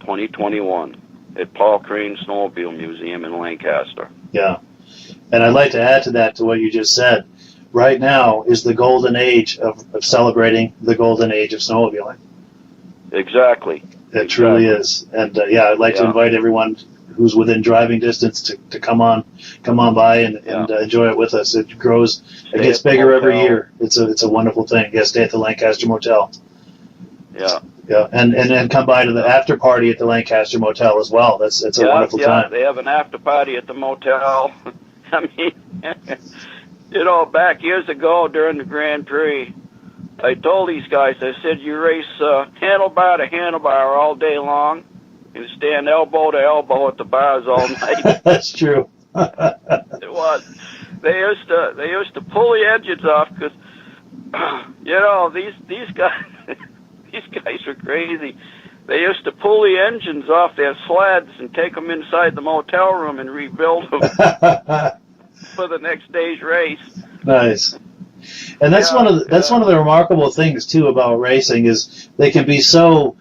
2021, at Paul Crane Snowmobile Museum in Lancaster. Yeah. And I'd like to add to that, to what you just said. Right now is the golden age of celebrating the golden age of snowmobiling. Exactly. It truly is. And yeah, I'd like to invite everyone who's within driving distance to come on by and enjoy it with us. It grows, it gets bigger every year. It's a wonderful thing. Yeah, stay at the Lancaster Motel. Yeah. Yeah, and come by to the after party at the Lancaster Motel as well. It's a wonderful time. They have an after party at the motel. I mean, you know, back years ago during the Grand Prix, I told these guys, I said, you race handlebar to handlebar all day long, and stand elbow to elbow at the bars all night. That's true. It was. They used to pull the engines off because, you know, these guys. These guys were crazy. They used to pull the engines off their sleds and take them inside the motel room and rebuild them for the next day's race. Nice. And that's one of the remarkable things too about racing is they can be so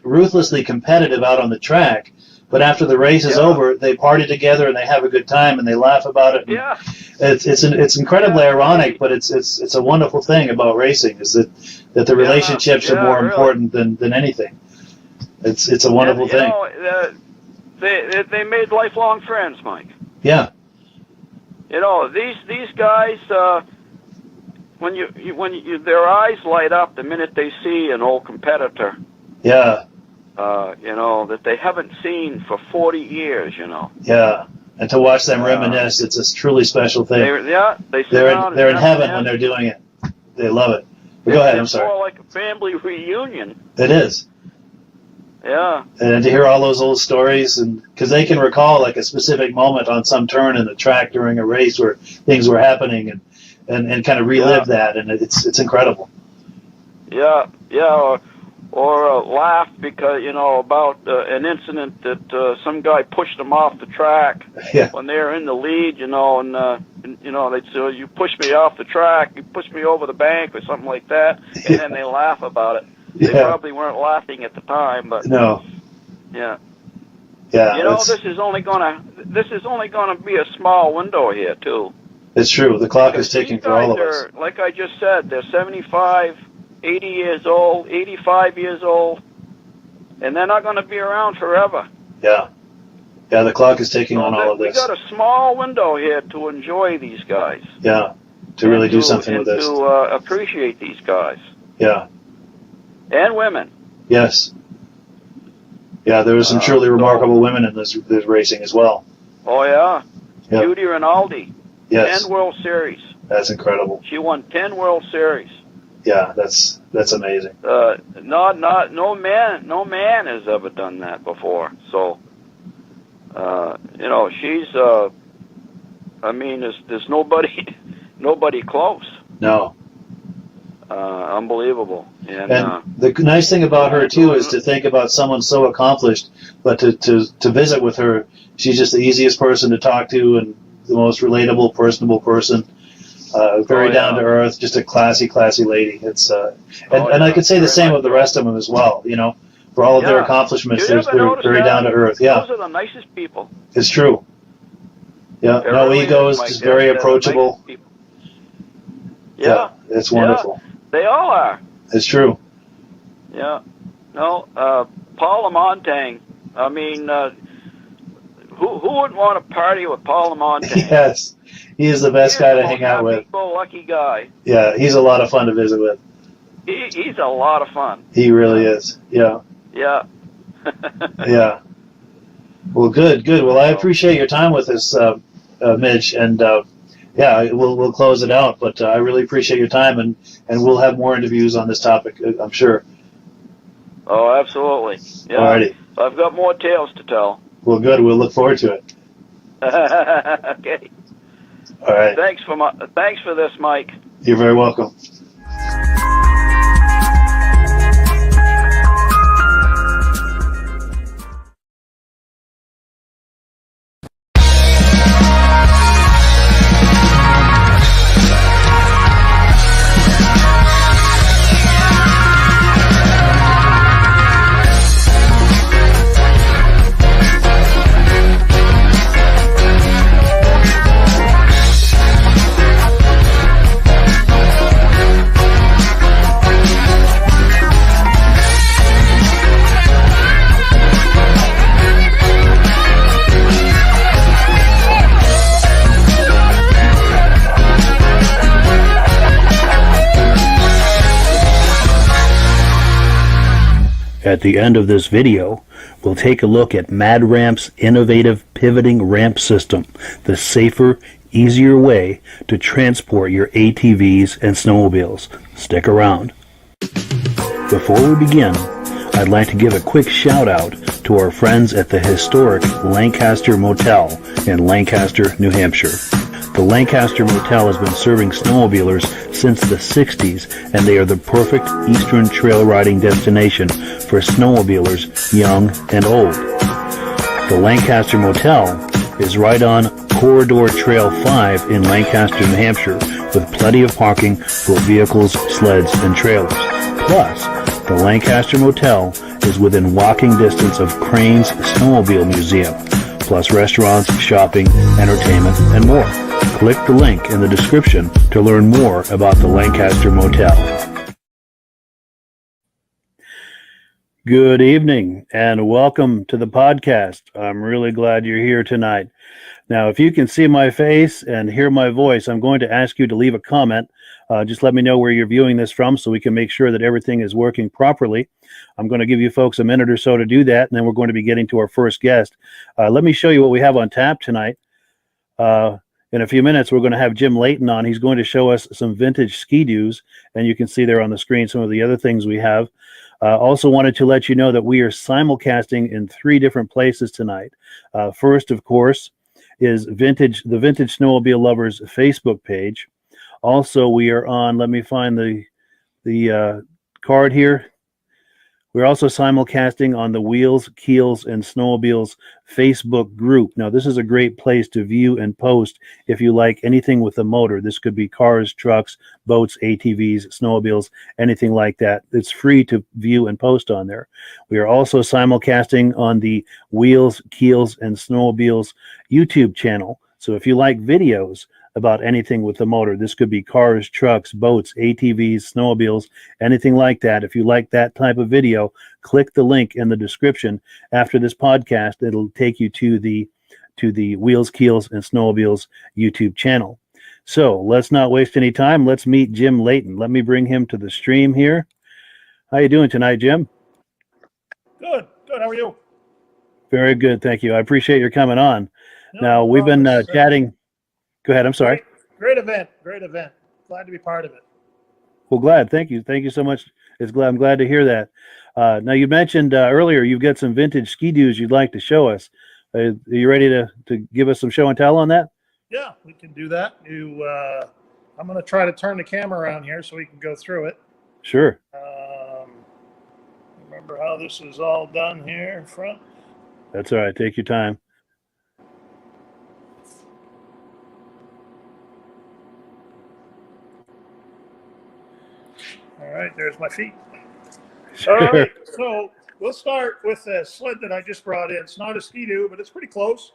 ruthlessly competitive out on the track, but after the race is over, they party together and they have a good time and they laugh about it. Yeah. It's incredibly ironic, but it's a wonderful thing about racing is that the relationships are more important than anything. It's a wonderful thing. Know, they made lifelong friends, Mike. Yeah. You know, these guys when you their eyes light up the minute they see an old competitor. Yeah. that they haven't seen for 40 years, Yeah. And to watch them reminisce, it's a truly special thing. They sit They're down in and heaven when they're doing it. They love it. But go ahead, I'm It's sorry. more like a family reunion. It is. Yeah. And to hear all those old stories, and because they can recall like a specific moment on some turn in the track during a race where things were happening, and kind of relive that, and it's incredible. Yeah, or laugh because about an incident that some guy pushed them off the track when they were in the lead, and they'd say, "You pushed me off the track, you pushed me over the bank," or something like that, and then they laugh about it. They probably weren't laughing at the time, but no. Yeah. Yeah. This is only gonna be a small window here too. It's true. The clock is ticking for all of us. Like I just said, they're 75, 80 years old, 85 years old, and they're not going to be around forever. Yeah. Yeah, the clock is ticking on all of this. We got a small window here to enjoy these guys. Yeah, to really do something with this. To appreciate these guys. Yeah. And women. Yes. Yeah, there were some truly remarkable women in this racing as well. Oh, yeah. Yep. Judy Rinaldi. Yes. 10 World Series. That's incredible. She won 10 World Series. Yeah, that's amazing. No man has ever done that before. So, she's, there's nobody close. No. Unbelievable. And the nice thing about her too is to think about someone so accomplished, but to visit with her, she's just the easiest person to talk to and the most relatable, personable person. Very down to earth, just a classy lady. It's and I could say the same of the rest of them as well. For all of their accomplishments, they're very down to earth. Yeah, those are the nicest people. It's true. Yeah, They're no really egos, just very approachable. Nice people. Yeah, it's wonderful. They all are. It's true. Yeah. No, Paul Lamontagne. Who wouldn't want to party with Paul Lamontagne? Yes, he is the best guy to hang out with. Lucky guy. Yeah, he's a lot of fun to visit with. He's a lot of fun. He really is. Yeah. Yeah. Yeah. Well, good. Well, I appreciate your time with us, Mitch, and we'll close it out. But I really appreciate your time, and we'll have more interviews on this topic, I'm sure. Oh, absolutely. Yeah. Alrighty. I've got more tales to tell. Well, good. We'll look forward to it. Okay. All right. Thanks for this, Mike. You're very welcome. At the end of this video, we'll take a look at MadRamp's innovative pivoting ramp system, the safer, easier way to transport your ATVs and snowmobiles. Stick around. Before we begin, I'd like to give a quick shout out to our friends at the historic Lancaster Motel in Lancaster, New Hampshire. The Lancaster Motel has been serving snowmobilers since the 60s, and they are the perfect eastern trail riding destination for snowmobilers young and old. The Lancaster Motel is right on Corridor Trail 5 in Lancaster, New Hampshire, with plenty of parking for vehicles, sleds, and trailers. Plus, the Lancaster Motel is within walking distance of Crane's Snowmobile Museum, plus restaurants, shopping, entertainment, and more. Click the link in the description to learn more about the Lancaster Motel. Good evening and welcome to the podcast. I'm really glad you're here tonight. Now, if you can see my face and hear my voice, I'm going to ask you to leave a comment. Just let me know where you're viewing this from so we can make sure that everything is working properly. I'm going to give you folks a minute or so to do that, and then we're going to be getting to our first guest. Let me show you what we have on tap tonight. In a few minutes, we're going to have Jim Layton on. He's going to show us some vintage ski-doos, and you can see there on the screen some of the other things we have. Also wanted to let you know that we are simulcasting in 3 different places tonight. First, of course, is the Vintage Snowmobile Lovers Facebook page. Also, we are on, let me find the card here. We're also simulcasting on the Wheels, Keels, and Snowmobiles Facebook group. Now, this is a great place to view and post if you like anything with a motor. This could be cars, trucks, boats, ATVs, snowmobiles, anything like that. It's free to view and post on there. We are also simulcasting on the Wheels, Keels, and Snowmobiles YouTube channel. So if you like videos about anything with a motor, this could be cars, trucks, boats, ATVs, snowmobiles, anything like that. If you like that type of video, click the link in the description after this podcast. It'll take you to the Wheels, Keels, and Snowmobiles YouTube channel. So let's not waste any time. Let's meet Jim Layton. Let me bring him to the stream here. How you doing tonight, Jim? Good. How are you? Very good, thank you. I appreciate your coming on. Now, we've been chatting. Go ahead, I'm sorry. Great event. Glad to be part of it. Well, glad. Thank you so much. I'm glad to hear that. Now, you mentioned earlier you've got some vintage ski-doos you'd like to show us. Are you ready to give us some show and tell on that? Yeah, we can do that. I'm going to try to turn the camera around here so we can go through it. Sure. Remember how this is all done here in front? That's all right. Take your time. All right, there's my feet. Sure. All right, so we'll start with a sled that I just brought in. It's not a ski-doo, but it's pretty close.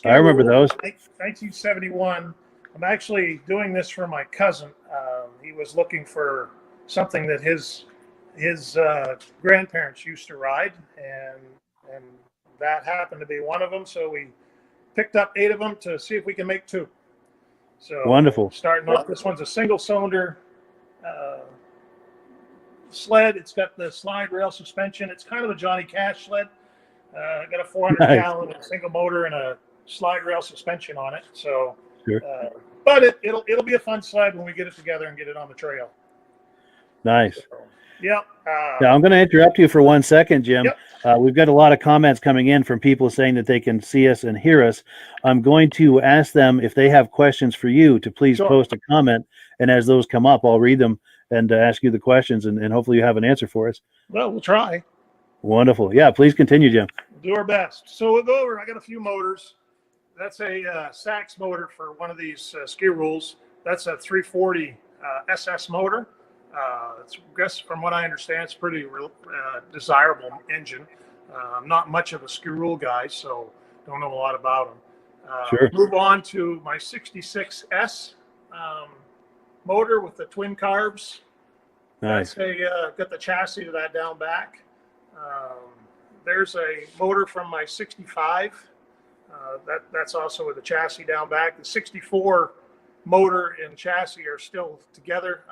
I remember those. 1971. I'm actually doing this for my cousin. He was looking for something that his grandparents used to ride, and that happened to be one of them. So we picked up 8 of them to see if we can make 2. So wonderful. Starting off, this one's a single-cylinder sled. It's got the slide rail suspension. It's kind of a Johnny Cash sled. Got a 400-gallon single motor and a slide rail suspension on it. So, sure. But it'll be a fun sled when we get it together and get it on the trail. Nice. So, yep. Now, I'm going to interrupt you for 1 second, Jim. Yep. We've got a lot of comments coming in from people saying that they can see us and hear us. I'm going to ask them if they have questions for you to please post a comment. And as those come up, I'll read them and ask you the questions, and hopefully you have an answer for us. Well, we'll try. Wonderful. Yeah, please continue, Jim. We'll do our best. So we'll go over. I got a few motors. That's a Sachs motor for one of these ski rules. That's a 340 SS motor. It's, I guess from what I understand, it's pretty desirable engine. I'm not much of a ski rule guy, so don't know a lot about them. Sure. Move on to my 66S motor with the twin carbs. Nice. Got the chassis to that down back. There's a motor from my 65. That's also with the chassis down back. The 64 motor and chassis are still together.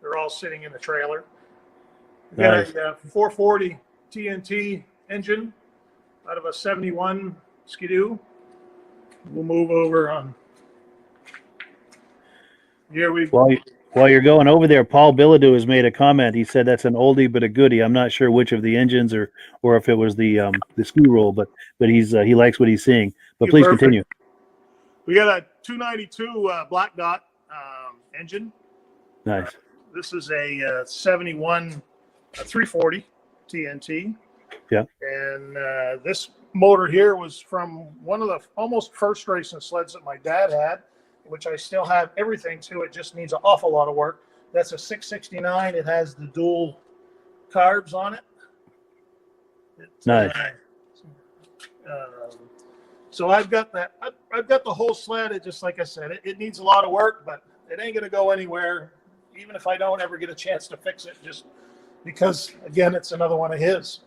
They're all sitting in the trailer. We got a 440 TNT engine out of a 71 Skidoo. We'll move over on. Here we go. While you're going over there, Paul Bilodeau has made a comment. He said that's an oldie but a goodie. I'm not sure which of the engines or if it was the ski roll, but he likes what he's seeing. But please continue. We got a 292 Black Dot engine. Nice. This is a 71 340 TNT. Yeah. And this motor here was from one of the almost first racing sleds that my dad had, which I still have everything to. It just needs an awful lot of work. That's a 669. It has the dual carbs on it. Nice. So I've got that. I've got the whole sled. It just, like I said, it needs a lot of work, but it ain't going to go anywhere, even if I don't ever get a chance to fix it, just because, again, it's another one of his.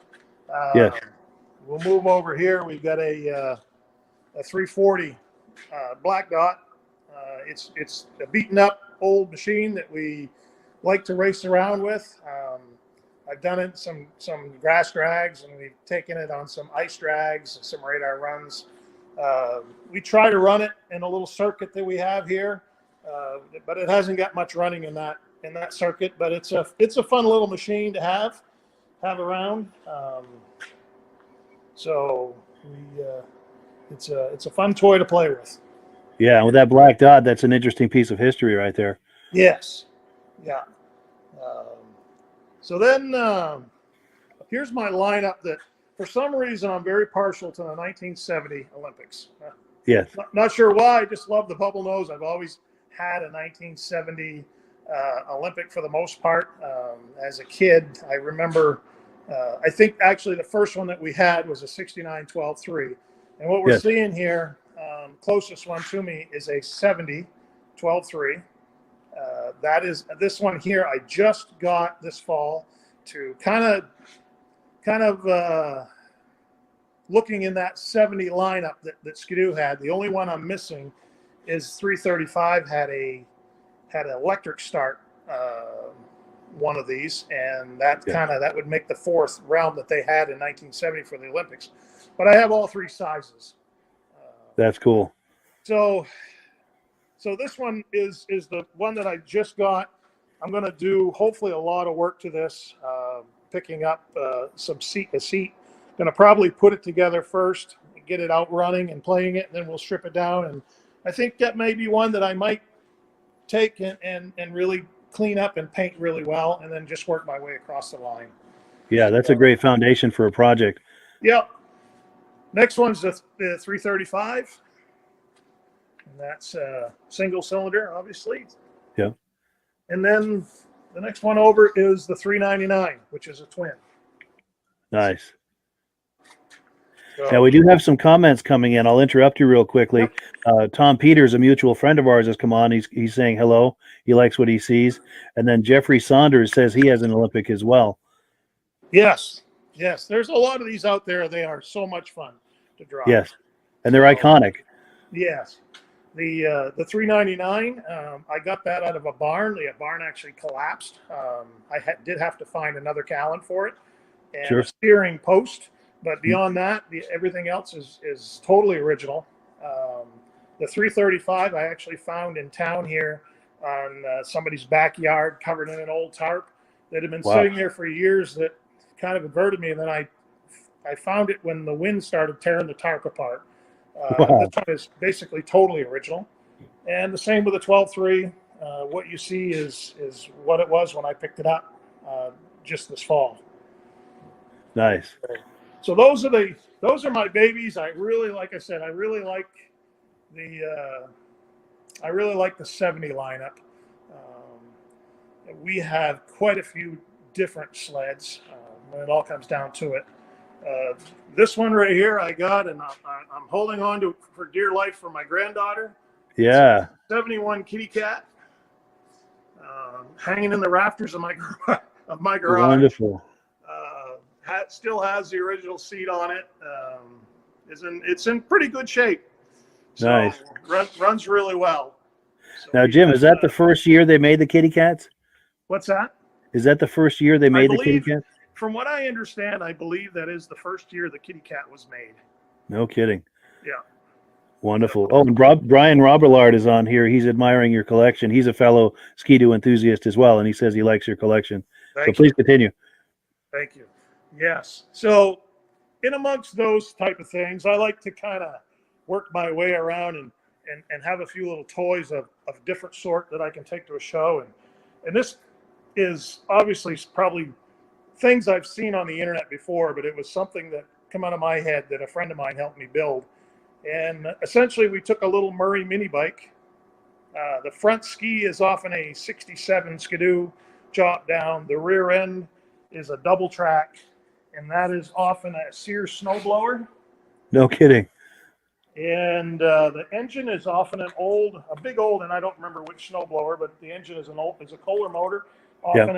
Yes. We'll move over here. We've got a a 340 Black Dot. It's a beaten up old machine that we like to race around with. I've done it some grass drags, and we've taken it on some ice drags and some radar runs. We try to run it in a little circuit that we have here, but it hasn't got much running in that circuit. But it's a fun little machine to have around. So it's a fun toy to play with. Yeah, with that Black Dot, that's an interesting piece of history right there. Yes. Yeah. So then here's my lineup that for some reason I'm very partial to the 1970 Olympics. Yes. Not sure why. I just love the bubble nose. I've always had a 1970 Olympic for the most part. As a kid, I remember, I think actually the first one that we had was a 69 12-3. And what we're seeing here, closest one to me is a 70 12-3. That is this one here. I just got this fall to kind of looking in that 70 lineup that Skidoo had. The only one I'm missing is 335 had an electric start one of these, and that that would make the fourth round that they had in 1970 for the Olympics. But I have all three sizes. That's cool. So this one is the one that I just got. I'm going to do hopefully a lot of work to this, picking up a seat. Going to probably put it together first, get it out running and playing it, and then we'll strip it down. And I think that may be one that I might take and really clean up and paint really well, and then just work my way across the line. Yeah, that's a great foundation for a project. Yep. Next one's the 335. And that's a single cylinder, obviously. Yeah. And then the next one over is the 399, which is a twin. Nice. So, Now, we do have some comments coming in. I'll interrupt you real quickly. Tom Peters, a mutual friend of ours, has come on. He's saying hello. He likes what he sees. And then Jeffrey Saunders says he has an Olympic as well. Yes. There's a lot of these out there. They are so much fun to drive. Yes. And they're iconic. Yes. The 399, I got that out of a barn. The barn actually collapsed. I did have to find another Callan for it and a steering post. But beyond that, everything else is totally original. The 335 I actually found in town here on somebody's backyard, covered in an old tarp that had been sitting there for years. That kind of averted me, and then I found it when the wind started tearing the tarp apart. This one is basically totally original, and the same with the 12-3. What you see is what it was when I picked it up just this fall. Nice. So those are my babies. I really, like I said, I really like the 70 lineup. We have quite a few different sleds when it all comes down to it. This one right here I got, and I'm holding on to for dear life for my granddaughter. Yeah. 71 Kitty Cat, hanging in the rafters of my garage. Wonderful. Still has the original seat on it. It's in pretty good shape. So Nice. Runs really well. So Now, Jim, is that the first year they made the kitty cats? What's that? Is that the first year they made the kitty cats? From what I understand, I believe that is the first year the Kitty Cat was made. No kidding. Yeah. Wonderful. Oh, and Brian Roberlard is on here. He's admiring your collection. He's a fellow Ski-Doo enthusiast as well, and he says he likes your collection. So please continue. Thank you. Yes. So in amongst those type of things, I like to kind of work my way around and have a few little toys of different sort that I can take to a show. And this is obviously probably things I've seen on the internet before, but it was something that come out of my head that a friend of mine helped me build. And essentially we took a little Murray mini bike. The front ski is often a 67 Ski-Doo chop down. The rear end is a double track, and that is often a Sears snowblower. No kidding. And the engine is often a big old, and I don't remember which snowblower, but the engine is a Kohler motor, often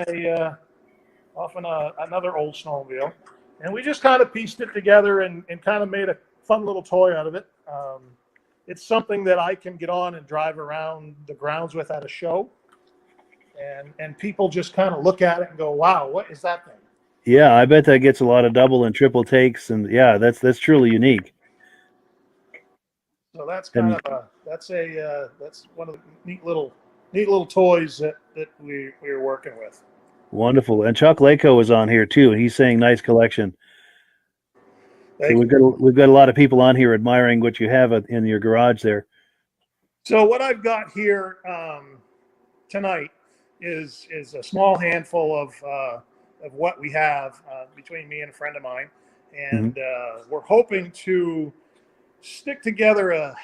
another old snowmobile. And we just kind of pieced it together and kind of made a fun little toy out of it. It's something that I can get on and drive around the grounds with at a show, and people just kind of look at it and go, "Wow, what is that thing?" Yeah, I bet that gets a lot of double and triple takes, and yeah, that's truly unique. So that's kind And of that's one of the neat little toys that we're working with. wonderful. And Chuck Lako is on here too, and he's saying nice collection. So Thank you. we've got a lot of people on here admiring what you have in your garage there. So what I've got here tonight is a small handful of what we have between me and a friend of mine, and we're hoping to stick together a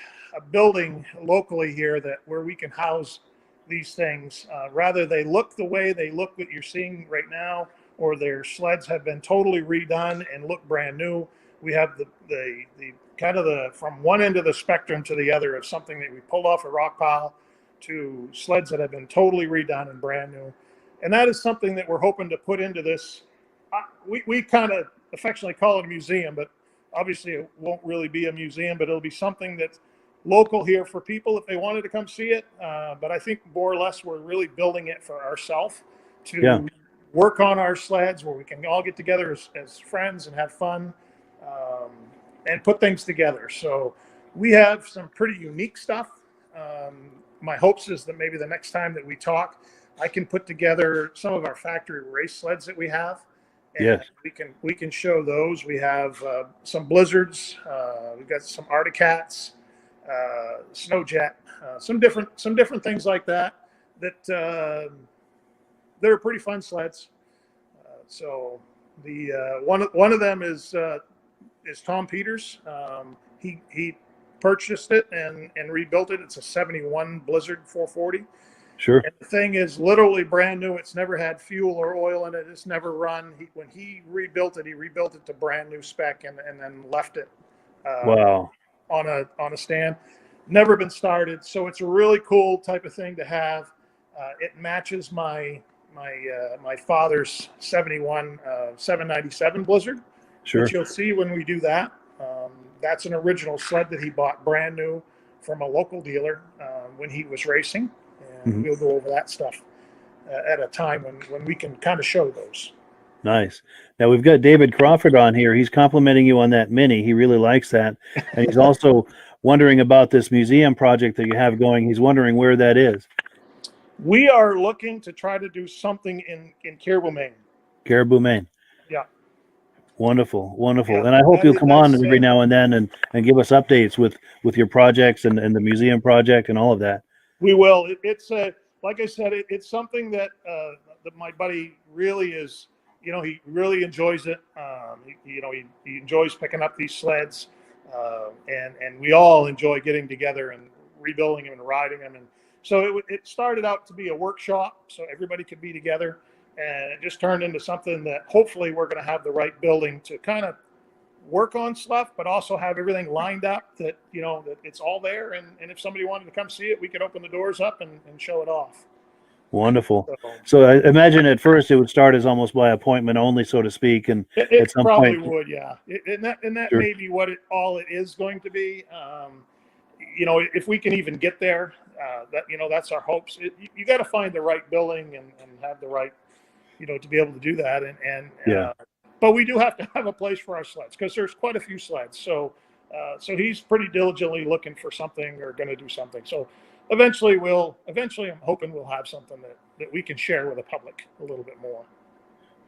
building locally here where we can house these things. Rather they look the way they look that you're seeing right now, or their sleds have been totally redone and look brand new. We have the kind of the from one end of the spectrum to the other of something that we pulled off a rock pile to sleds that have been totally redone and brand new. And that is something that we're hoping to put into this. We kind of affectionately call it a museum, but obviously it won't really be a museum, but it'll be something that's local here for people if they wanted to come see it. But I think more or less we're really building it for ourselves to work on our sleds where we can all get together as friends and have fun and put things together. So we have some pretty unique stuff. My hopes is that maybe the next time that we talk, I can put together some of our factory race sleds that we have. And we can show those. We have some Blizzards. We've got some Articats, Snowjet, some different things like that that are pretty fun sleds. So the one of them is Tom Peters. He purchased it and rebuilt it. It's a 71 Blizzard 440. Sure. And the thing is literally brand new. It's never had fuel or oil in it. It's never run. When he rebuilt it to brand new spec and then left it Wow. on a stand. Never been started. So it's a really cool type of thing to have. It matches my father's 71 797 Blizzard. Sure. Which you'll see when we do that. That's an original sled that he bought brand new from a local dealer when he was racing. And we'll go over that stuff at a time when we can kind of show those. Nice. Now we've got David Crawford on here. He's complimenting you on that Mini. He really likes that. And he's also wondering about this museum project that you have going. He's wondering where that is. We are looking to try to do something in Caribou, Maine. Caribou, Maine. Yeah. Wonderful, wonderful. Yeah, and I hope you'll come on that's every now and then and give us updates with your projects and the museum project and all of that. We will. It's like I said, it's something that my buddy really is. He really enjoys it. He enjoys picking up these sleds, and we all enjoy getting together and rebuilding them and riding them. And so it started out to be a workshop, so everybody could be together, and it just turned into something that hopefully we're going to have the right building to kind of work on stuff, but also have everything lined up that that it's all there, and if somebody wanted to come see it, we could open the doors up and show it off. Wonderful. So I imagine at first it would start as almost by appointment only, so to speak, and it at some probably point would, yeah. And that Sure. may be what it is going to be. If we can even get there, that's our hopes. You got to find the right building and have the right, to be able to do that, and but we do have to have a place for our sleds because there's quite a few sleds. So he's pretty diligently looking for something or going to do something. So eventually I'm hoping we'll have something that we can share with the public a little bit more.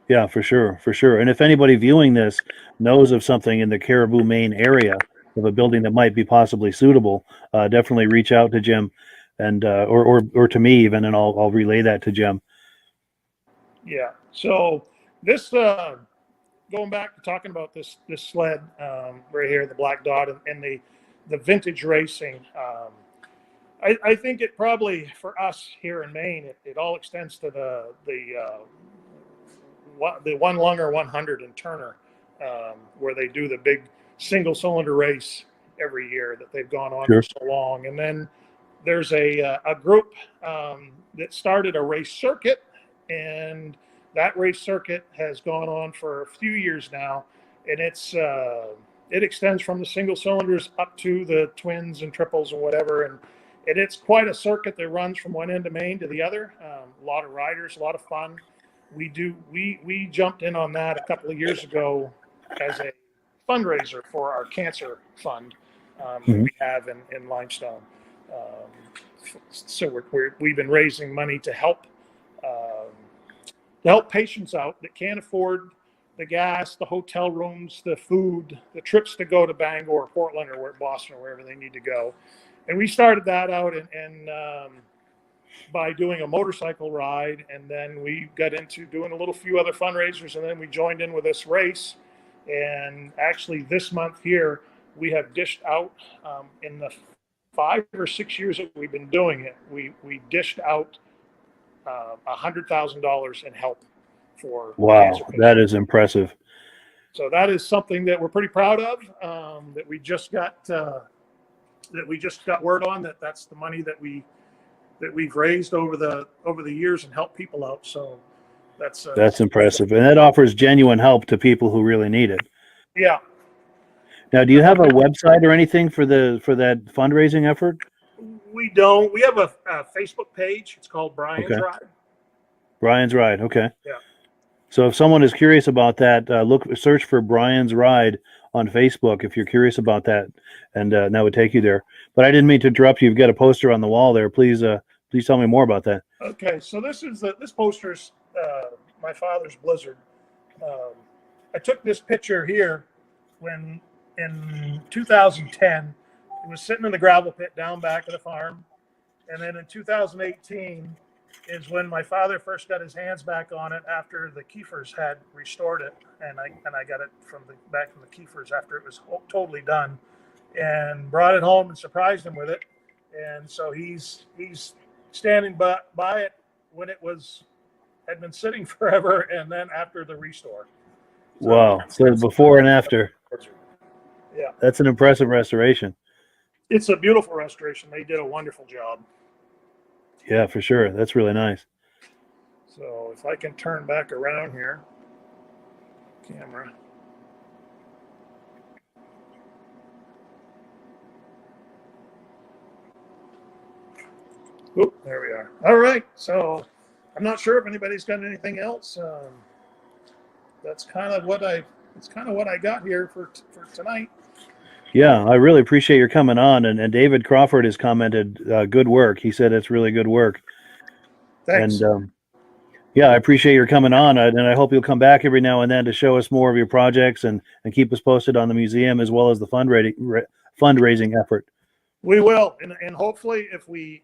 Yeah, for sure. And if anybody viewing this knows of something in the Caribou, Maine area of a building that might be possibly suitable, definitely reach out to Jim and or to me even, and I'll relay that to Jim. Yeah. So this going back to talking about this sled right here, the black dot and the vintage racing. I think it probably for us here in Maine, it all extends to the one lunger 100 in Turner, where they do the big single cylinder race every year that they've gone on Sure. for so long. And then there's a group that started a race circuit, and that race circuit has gone on for a few years now, and it's it extends from the single cylinders up to the twins and triples and whatever. And it's quite a circuit that runs from one end of Maine to the other. A lot of riders, a lot of fun. We jumped in on that a couple of years ago as a fundraiser for our cancer fund that we have in Limestone. So we've been raising money to help patients out that can't afford the gas, the hotel rooms, the food, the trips to go to Bangor, Portland, or Boston, or wherever they need to go. And we started that out by doing a motorcycle ride, and then we got into doing a few other fundraisers, and then we joined in with this race. And actually, this month here, we have dished out in the 5 or 6 years that we've been doing it. We dished out $100,000 in help for cancer patients. That is impressive. So that is something that we're pretty proud of. That we just got word on that's the money that we've raised over the years and helped people out. So that's impressive, and that offers genuine help to people who really need it. Yeah. Now, do you have a website or anything for that fundraising effort? We don't. We have a Facebook page. It's called Brian's Ride. Brian's Ride. Okay. Yeah. So if someone is curious about that, search for Brian's Ride on Facebook if you're curious about that, and that would take you there. But I didn't mean to interrupt you. You've got a poster on the wall there. Please tell me more about that. Okay. So this poster's my father's Blizzard. I took this picture here when in 2010. It was sitting in the gravel pit down back of the farm. And then in 2018 is when my father first got his hands back on it after the Kiefers had restored it. And I got it back from the Kiefers after it was totally done, and brought it home and surprised him with it. And so he's standing by it when it had been sitting forever, and then after the restore. So wow. So before and after. Yeah. That's an impressive restoration. It's a beautiful restoration. They did a wonderful job. Yeah, for sure. That's really nice. So if I can turn back around here, camera. Oop, there we are. All right. So I'm not sure if anybody's got anything else. That's kind of what I got here for tonight. Yeah, I really appreciate your coming on. And David Crawford has commented, good work. He said it's really good work. Thanks. And yeah, I appreciate your coming on. And I hope you'll come back every now and then to show us more of your projects and keep us posted on the museum as well as the fundraising effort. We will. And hopefully if we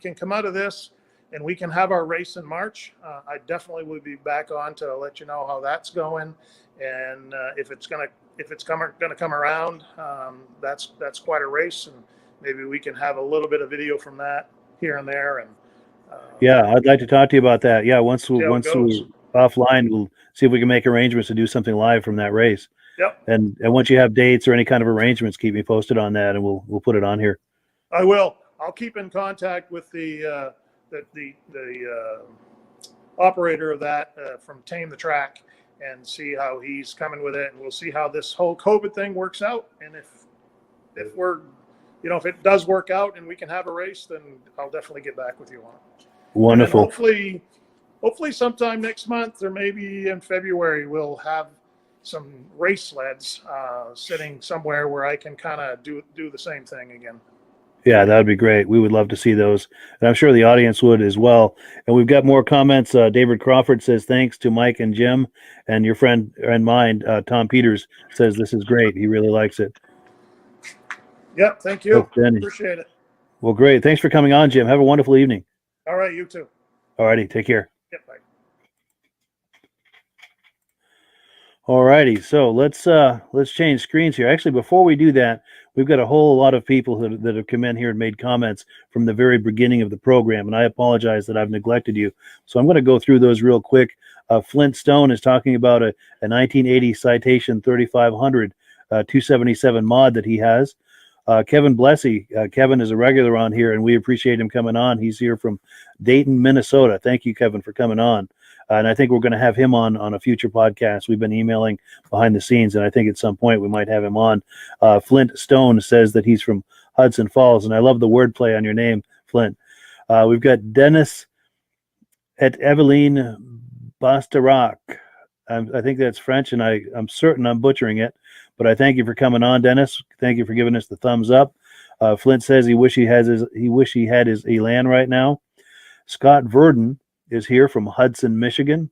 can come out of this and we can have our race in March, I definitely will be back on to let you know how that's going. And if it's going to come around, that's quite a race, and maybe we can have a little bit of video from that here and there. And yeah, I'd like to talk to you about that. Yeah, once we offline, we'll see if we can make arrangements to do something live from that race. Yep. And once you have dates or any kind of arrangements, keep me posted on that, and we'll put it on here. I will. I'll keep in contact with the operator of that from Tame the Track, and see how he's coming with it, and we'll see how this whole COVID thing works out. And if it does work out and we can have a race, then I'll definitely get back with you on it. Wonderful. Hopefully sometime next month or maybe in February, we'll have some race sleds sitting somewhere where I can kind of do the same thing again. Yeah, that would be great. We would love to see those. And I'm sure the audience would as well. And we've got more comments. David Crawford says, thanks to Mike and Jim. And your friend and mine, Tom Peters, says this is great. He really likes it. Yep, thank you. Appreciate it. Well, great. Thanks for coming on, Jim. Have a wonderful evening. All right, you too. All righty, take care. Yep, bye. All righty, so let's change screens here. Actually, before we do that, we've got a whole lot of people that have come in here and made comments from the very beginning of the program, and I apologize that I've neglected you. So I'm going to go through those real quick. Flint Stone is talking about a 1980 Citation 3500 277 mod that he has. Kevin Blessy, Kevin is a regular on here, and we appreciate him coming on. He's here from Dayton, Minnesota. Thank you, Kevin, for coming on. And I think we're going to have him on a future podcast. We've been emailing behind the scenes, and I think at some point we might have him on. Flint Stone says that he's from Hudson Falls, and I love the wordplay on your name, Flint. We've got Dennis et Eveline Bastarac. I think that's French, and I'm certain I'm butchering it, but I thank you for coming on, Dennis. Thank you for giving us the thumbs up. Flint says he wish he had his Elan right now. Scott Verdon is here from Hudson, Michigan.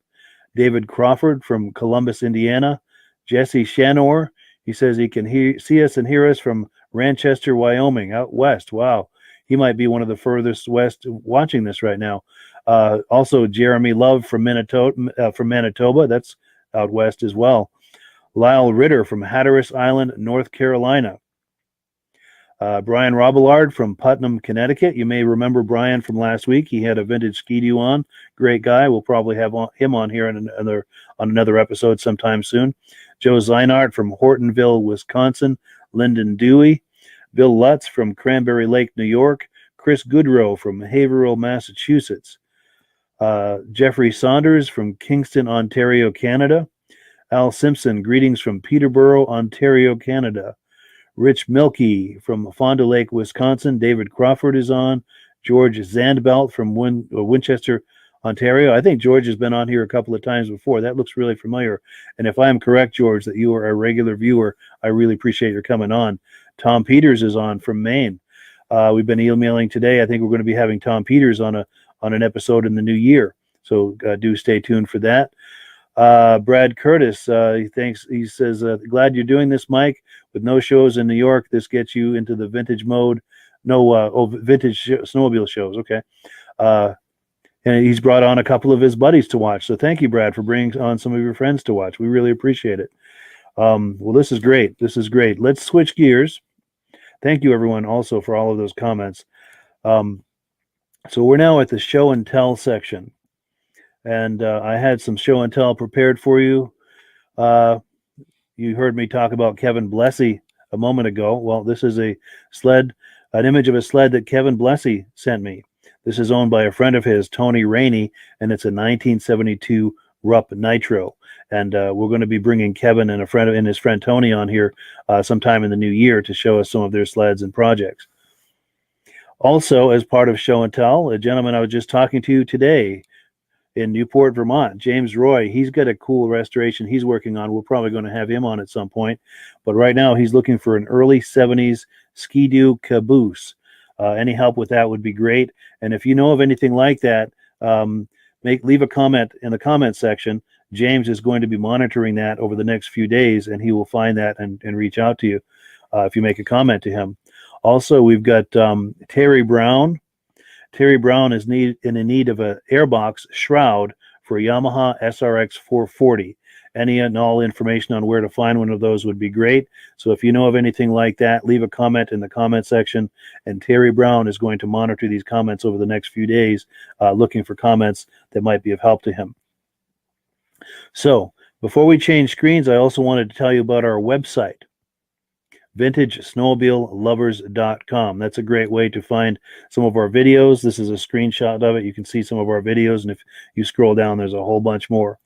David Crawford from Columbus, Indiana. Jesse Shanor, he says he can see us and hear us from Ranchester, Wyoming, out west. Wow, he might be one of the furthest west watching this right now. Also, Jeremy Love from Manitoba, that's out west as well. Lyle Ritter from Hatteras Island, North Carolina. Brian Robillard from Putnam, Connecticut. You may remember Brian from last week. He had a vintage Ski-Doo on. Great guy. We'll probably have him on here on another episode sometime soon. Joe Zeinart from Hortonville, Wisconsin. Lyndon Dewey. Bill Lutz from Cranberry Lake, New York. Chris Goodrow from Haverhill, Massachusetts. Jeffrey Saunders from Kingston, Ontario, Canada. Al Simpson, greetings from Peterborough, Ontario, Canada. Rich Milkey from Fond du Lake, Wisconsin. David Crawford is on. George Zandbelt from Winchester, Ontario. I think George has been on here a couple of times before. That looks really familiar. And if I am correct, George, that you are a regular viewer, I really appreciate your coming on. Tom Peters is on from Maine. We've been emailing today. I think we're going to be having Tom Peters on an episode in the new year. So do stay tuned for that. Brad Curtis, he says, glad you're doing this, Mike. With no shows in New York, this gets you into the vintage mode. Vintage snowmobile shows. Okay. And he's brought on a couple of his buddies to watch. So thank you, Brad, for bringing on some of your friends to watch. We really appreciate it. Well, this is great. This is great. Let's switch gears. Thank you, everyone, also for all of those comments. So we're now at the show and tell section. And I had some show and tell prepared for you. You heard me talk about Kevin Blessey a moment ago. Well, this is an image of a sled that Kevin Blessey sent me. This is owned by a friend of his, Tony Rainey, and it's a 1972 Rupp Nitro. And we're going to be bringing Kevin and his friend Tony on here sometime in the new year to show us some of their sleds and projects. Also, as part of show and tell, a gentleman I was just talking to today in Newport, Vermont, James Roy, he's got a cool restoration he's working on. We're probably going to have him on at some point. But right now, he's looking for an early 70s Ski-Doo caboose. Any help with that would be great. And if you know of anything like that, leave a comment in the comment section. James is going to be monitoring that over the next few days, and he will find that and reach out to you if you make a comment to him. Also, we've got Terry Brown. Terry Brown is in need of an airbox shroud for a Yamaha SRX 440. Any and all information on where to find one of those would be great. So if you know of anything like that, leave a comment in the comment section. And Terry Brown is going to monitor these comments over the next few days, looking for comments that might be of help to him. So before we change screens, I also wanted to tell you about our website, VintageSnowmobileLovers.com. That's a great way to find some of our videos. This is a screenshot of it. You can see some of our videos, and if you scroll down, there's a whole bunch more.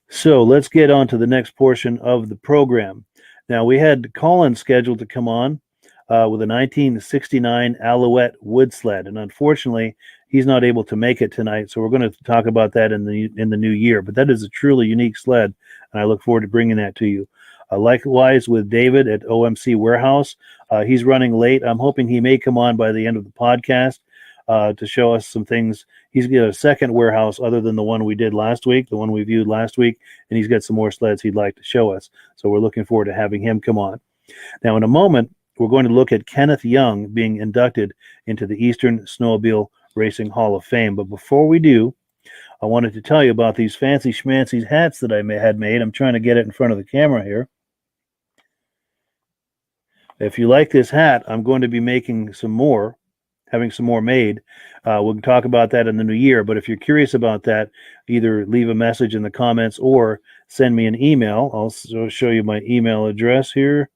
So let's get on to the next portion of the program. Now, we had Colin scheduled to come on with a 1969 Alouette wood sled, and unfortunately, he's not able to make it tonight, so we're going to talk about that in the new year. But that is a truly unique sled, and I look forward to bringing that to you. Likewise with David at OMC Warehouse. He's running late. I'm hoping he may come on by the end of the podcast to show us some things. He's got a second warehouse other than the one we did last week, the one we viewed last week, and he's got some more sleds he'd like to show us. So we're looking forward to having him come on. Now, in a moment, we're going to look at Kenneth Young being inducted into the Eastern Snowmobile Racing Hall of Fame. But before we do, I wanted to tell you about these fancy schmancy hats that I had made. I'm trying to get it in front of the camera here. If you like this hat, I'm going to be making some more, having some more made. We'll talk about that in the new year. But if you're curious about that, either leave a message in the comments or send me an email. I'll show you my email address here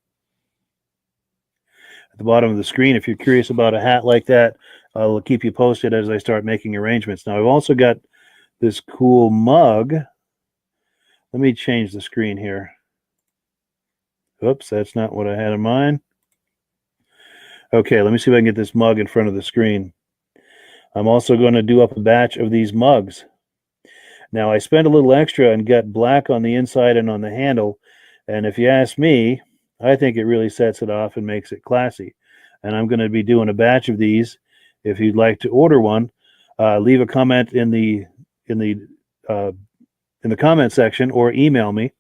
at the bottom of the screen. If you're curious about a hat like that, I'll keep you posted as I start making arrangements. Now, I've also got this cool mug. Let me change the screen here. Oops, that's not what I had in mind. Okay, let me see if I can get this mug in front of the screen. I'm also going to do up a batch of these mugs. Now, I spent a little extra and got black on the inside and on the handle. And if you ask me, I think it really sets it off and makes it classy. And I'm going to be doing a batch of these. If you'd like to order one, leave a comment in the comment section or email me,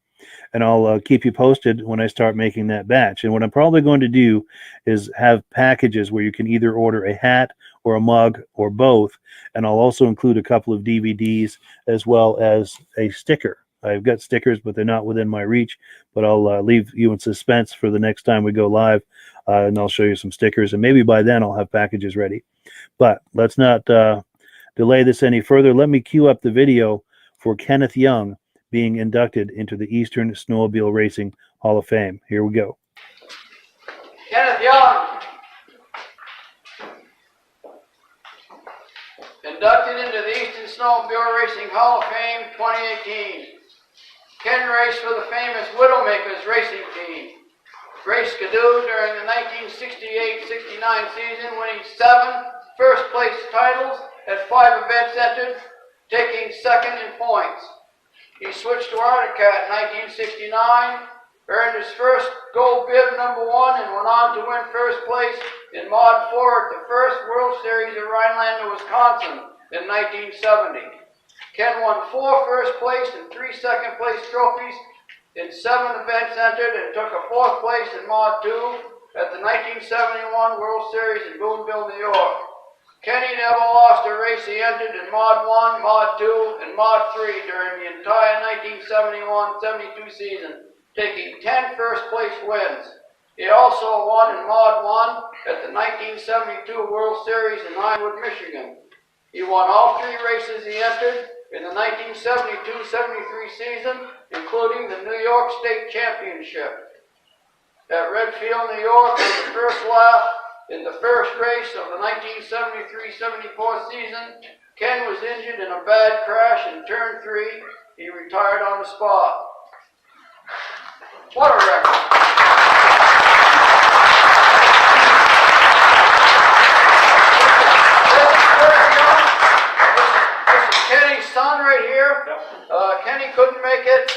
and I'll keep you posted when I start making that batch. And what I'm probably going to do is have packages where you can either order a hat or a mug or both, and I'll also include a couple of DVDs as well as a sticker. I've got stickers, but they're not within my reach, but I'll leave you in suspense for the next time we go live, and I'll show you some stickers, and maybe by then I'll have packages ready. But let's not delay this any further. Let me cue up the video for Kenneth Young being inducted into the Eastern Snowmobile Racing Hall of Fame. Here we go. Kenneth Young, inducted into the Eastern Snowmobile Racing Hall of Fame 2018. Ken raced for the famous Widowmakers racing team. Raced Skidoo during the 1968-69 season, winning 7 first-place titles at 5 events entered, taking second in points. He switched to Arctic Cat in 1969, earned his first gold bib #1, and went on to win first place in Mod 4 at the first World Series of Rhinelander, Wisconsin in 1970. Ken won 4 first place and 3 second place trophies in 7 events entered, and took a 4th place in Mod 2 at the 1971 World Series in Boonville, New York. Kenny never lost a race he entered in Mod 1, Mod 2, and Mod 3 during the entire 1971-72 season, taking 10 first-place wins. He also won in Mod 1 at the 1972 World Series in Ironwood, Michigan. He won all 3 races he entered in the 1972-73 season, including the New York State Championship. At Redfield, New York, on the first lap, in the first race of the 1973-74 season, Ken was injured in a bad crash in turn 3. He retired on the spot. What a record! This is Kenny's son right here. Kenny couldn't make it,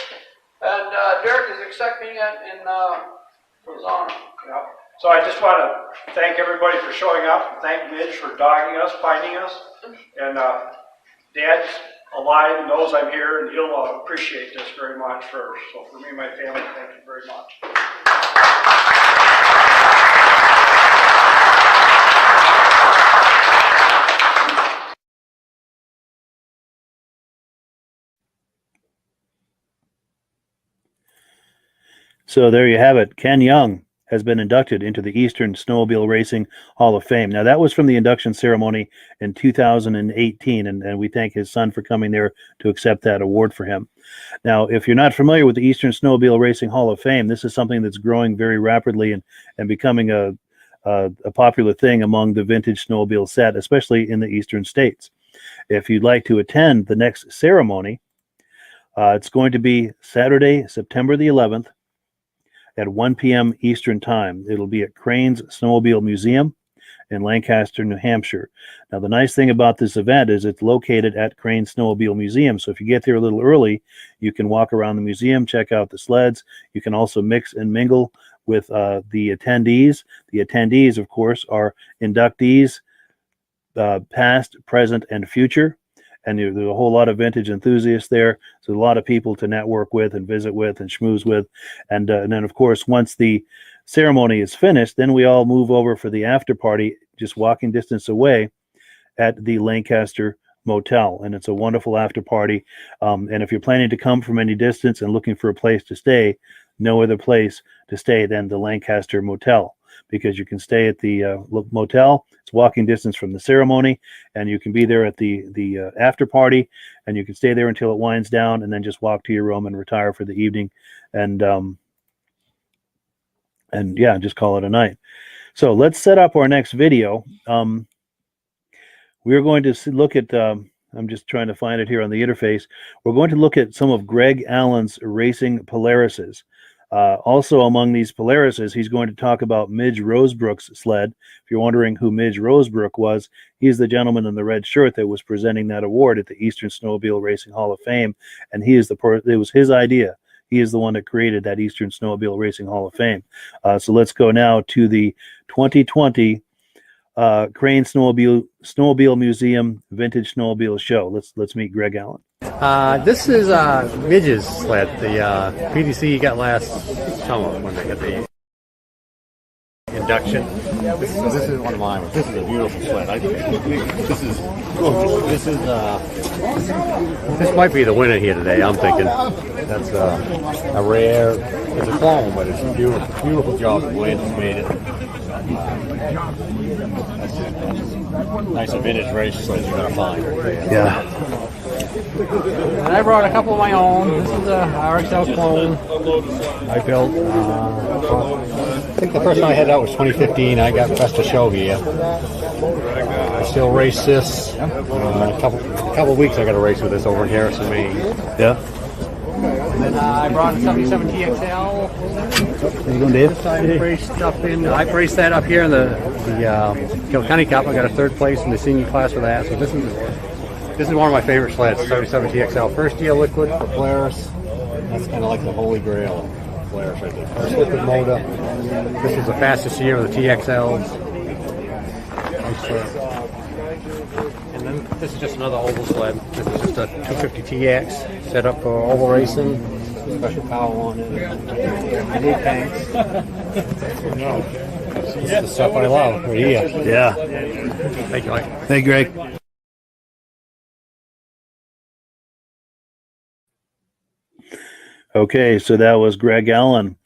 and Dirk is accepting it in his honor. Yeah. So I just want to thank everybody for showing up, and thank Midge for dogging us, finding us. And Dad's alive and knows I'm here, and he'll appreciate this very much. So for me and my family, thank you very much. So there you have it. Ken Young has been inducted into the Eastern Snowmobile Racing Hall of Fame. Now, that was from the induction ceremony in 2018, and we thank his son for coming there to accept that award for him. Now, if you're not familiar with the Eastern Snowmobile Racing Hall of Fame, this is something that's growing very rapidly and becoming a popular thing among the vintage snowmobile set, especially in the eastern states. If you'd like to attend the next ceremony, it's going to be Saturday, September the 11th, at 1 p.m. Eastern Time. It'll be at Crane's Snowmobile Museum in Lancaster, New Hampshire. Now, the nice thing about this event is it's located at Crane's Snowmobile Museum. So if you get there a little early, you can walk around the museum, check out the sleds. You can also mix and mingle with the attendees. The attendees, of course, are inductees, past, present, and future. And there's a whole lot of vintage enthusiasts there. So a lot of people to network with and visit with and schmooze with. And then, of course, once the ceremony is finished, then we all move over for the after party, just walking distance away at the Lancaster Motel. And it's a wonderful after party. And if you're planning to come from any distance and looking for a place to stay, no other place to stay than the Lancaster Motel, because you can stay at the motel. It's walking distance from the ceremony, and you can be there at the after party, and you can stay there until it winds down, and then just walk to your room and retire for the evening, and yeah, just call it a night. So let's set up our next video. We're going to look at I'm just trying to find it here on the interface. We're going to look at some of Greg Allen's racing Polarises. Also among these Polarises, he's going to talk about Midge Rosebrook's sled. If you're wondering who Midge Rosebrook was, he's the gentleman in the red shirt that was presenting that award at the Eastern Snowmobile Racing Hall of Fame, and he is it was his idea. He is the one that created that Eastern Snowmobile Racing Hall of Fame. So let's go now to the 2020 Crane Snowmobile Museum Vintage Snowmobile Show. Let's meet Greg Allen. This is Midge's sled. The PDC got last summer when they got the induction. This is one of mine. This is a beautiful sled. This might be the winner here today. I'm thinking that's a rare. It's a clone, but it's a beautiful job. The way it's made it. Nice vintage race sleds you're gonna find. Yeah. And I brought a couple of my own. This is a RXL clone I built. I think the first time I had it out was 2015. I got best of show here. I still race this. A couple of weeks I got a race with this over in Harrison, Maine. Yeah. And then I brought a 77 TXL. How you doing, Dave? I raced that up here in the Kilkenny Cup. I got a third place in the senior class for that. So this is one of my favorite sleds, 77 TXL. First year liquid for Polaris. That's kind of like the holy grail of Polaris right there. First liquid motor. This was the fastest year of the TXLs. And then this is just another oval sled. This is just a 250 TX set up for oval racing. Special power on it. Blue tanks. This is the stuff I love right here. Yeah. Thank you, Mike. Hey, Greg. Okay, so that was Greg Allen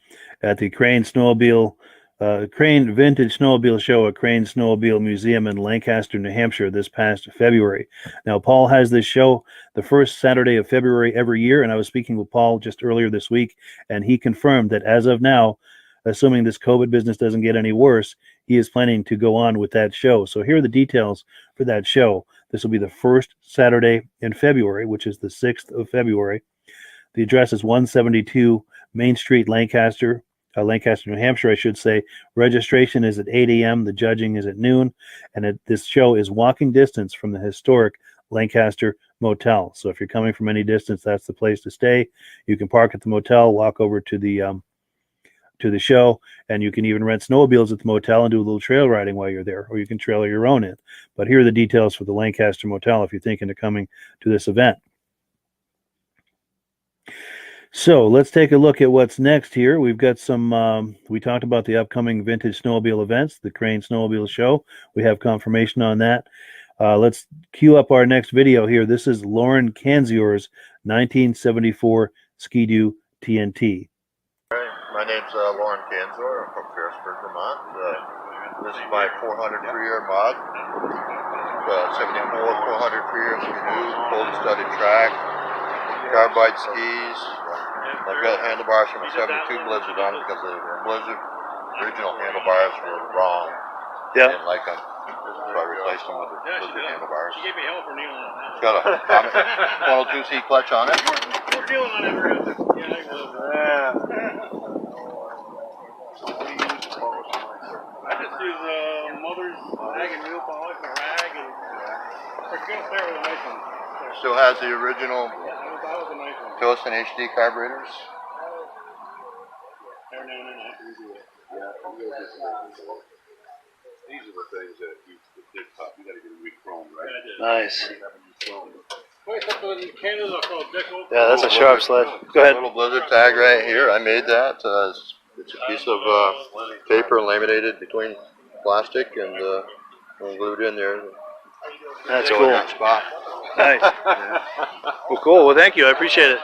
at the Crane Vintage Snowmobile Show at Crane Snowmobile Museum in Lancaster, New Hampshire this past February. Now, Paul has this show the first Saturday of February every year, and I was speaking with Paul just earlier this week, and he confirmed that as of now, assuming this COVID business doesn't get any worse, he is planning to go on with that show. So here are the details for that show. This will be the first Saturday in February, which is the 6th of February. The address is 172 Main Street, Lancaster, New Hampshire, I should say. Registration is at 8 a.m. The judging is at noon. And this show is walking distance from the historic Lancaster Motel. So if you're coming from any distance, that's the place to stay. You can park at the motel, walk over to the show, and you can even rent snowmobiles at the motel and do a little trail riding while you're there, or you can trailer your own in. But here are the details for the Lancaster Motel if you're thinking of coming to this event. So let's take a look at what's next here. We've got some, we talked about the upcoming vintage snowmobile events, the Crane Snowmobile Show. We have confirmation on that. Let's cue up our next video here. This is Lauren Kanzior's 1974 Ski-Doo TNT. My name's Lauren Kanzor. I'm from Ferrisburg, Vermont. This is my 400 free-air mod. 74 400 free-air Ski-Doo, fully studded track, carbide skis. I've got handlebars from a 72 Blizzard on it because the Blizzard original handlebars were wrong. Yeah. I didn't like them, so I replaced them with the Blizzard handlebars. She gave me hell for kneeling on that. It's got a 102C clutch on it. We're dealing on it. Yeah. I just use mother's rag and wheel polish and rag, and it's going to start with a nice one. Still has the original That was a nice one. Ghost and HD carburetors. Every now and then I have to redo it. These are the things that you did top. You got to get a re-chrome, right? Yeah, I did. Nice. Wait, something in Canada called Deco. Yeah, that's a sharp sled. Go ahead. A little Blizzard tag right here. I made that. It's a piece of paper laminated between plastic and glued in there. That's Go cool. in that spot. Nice. Well, cool. Well, thank you. I appreciate it.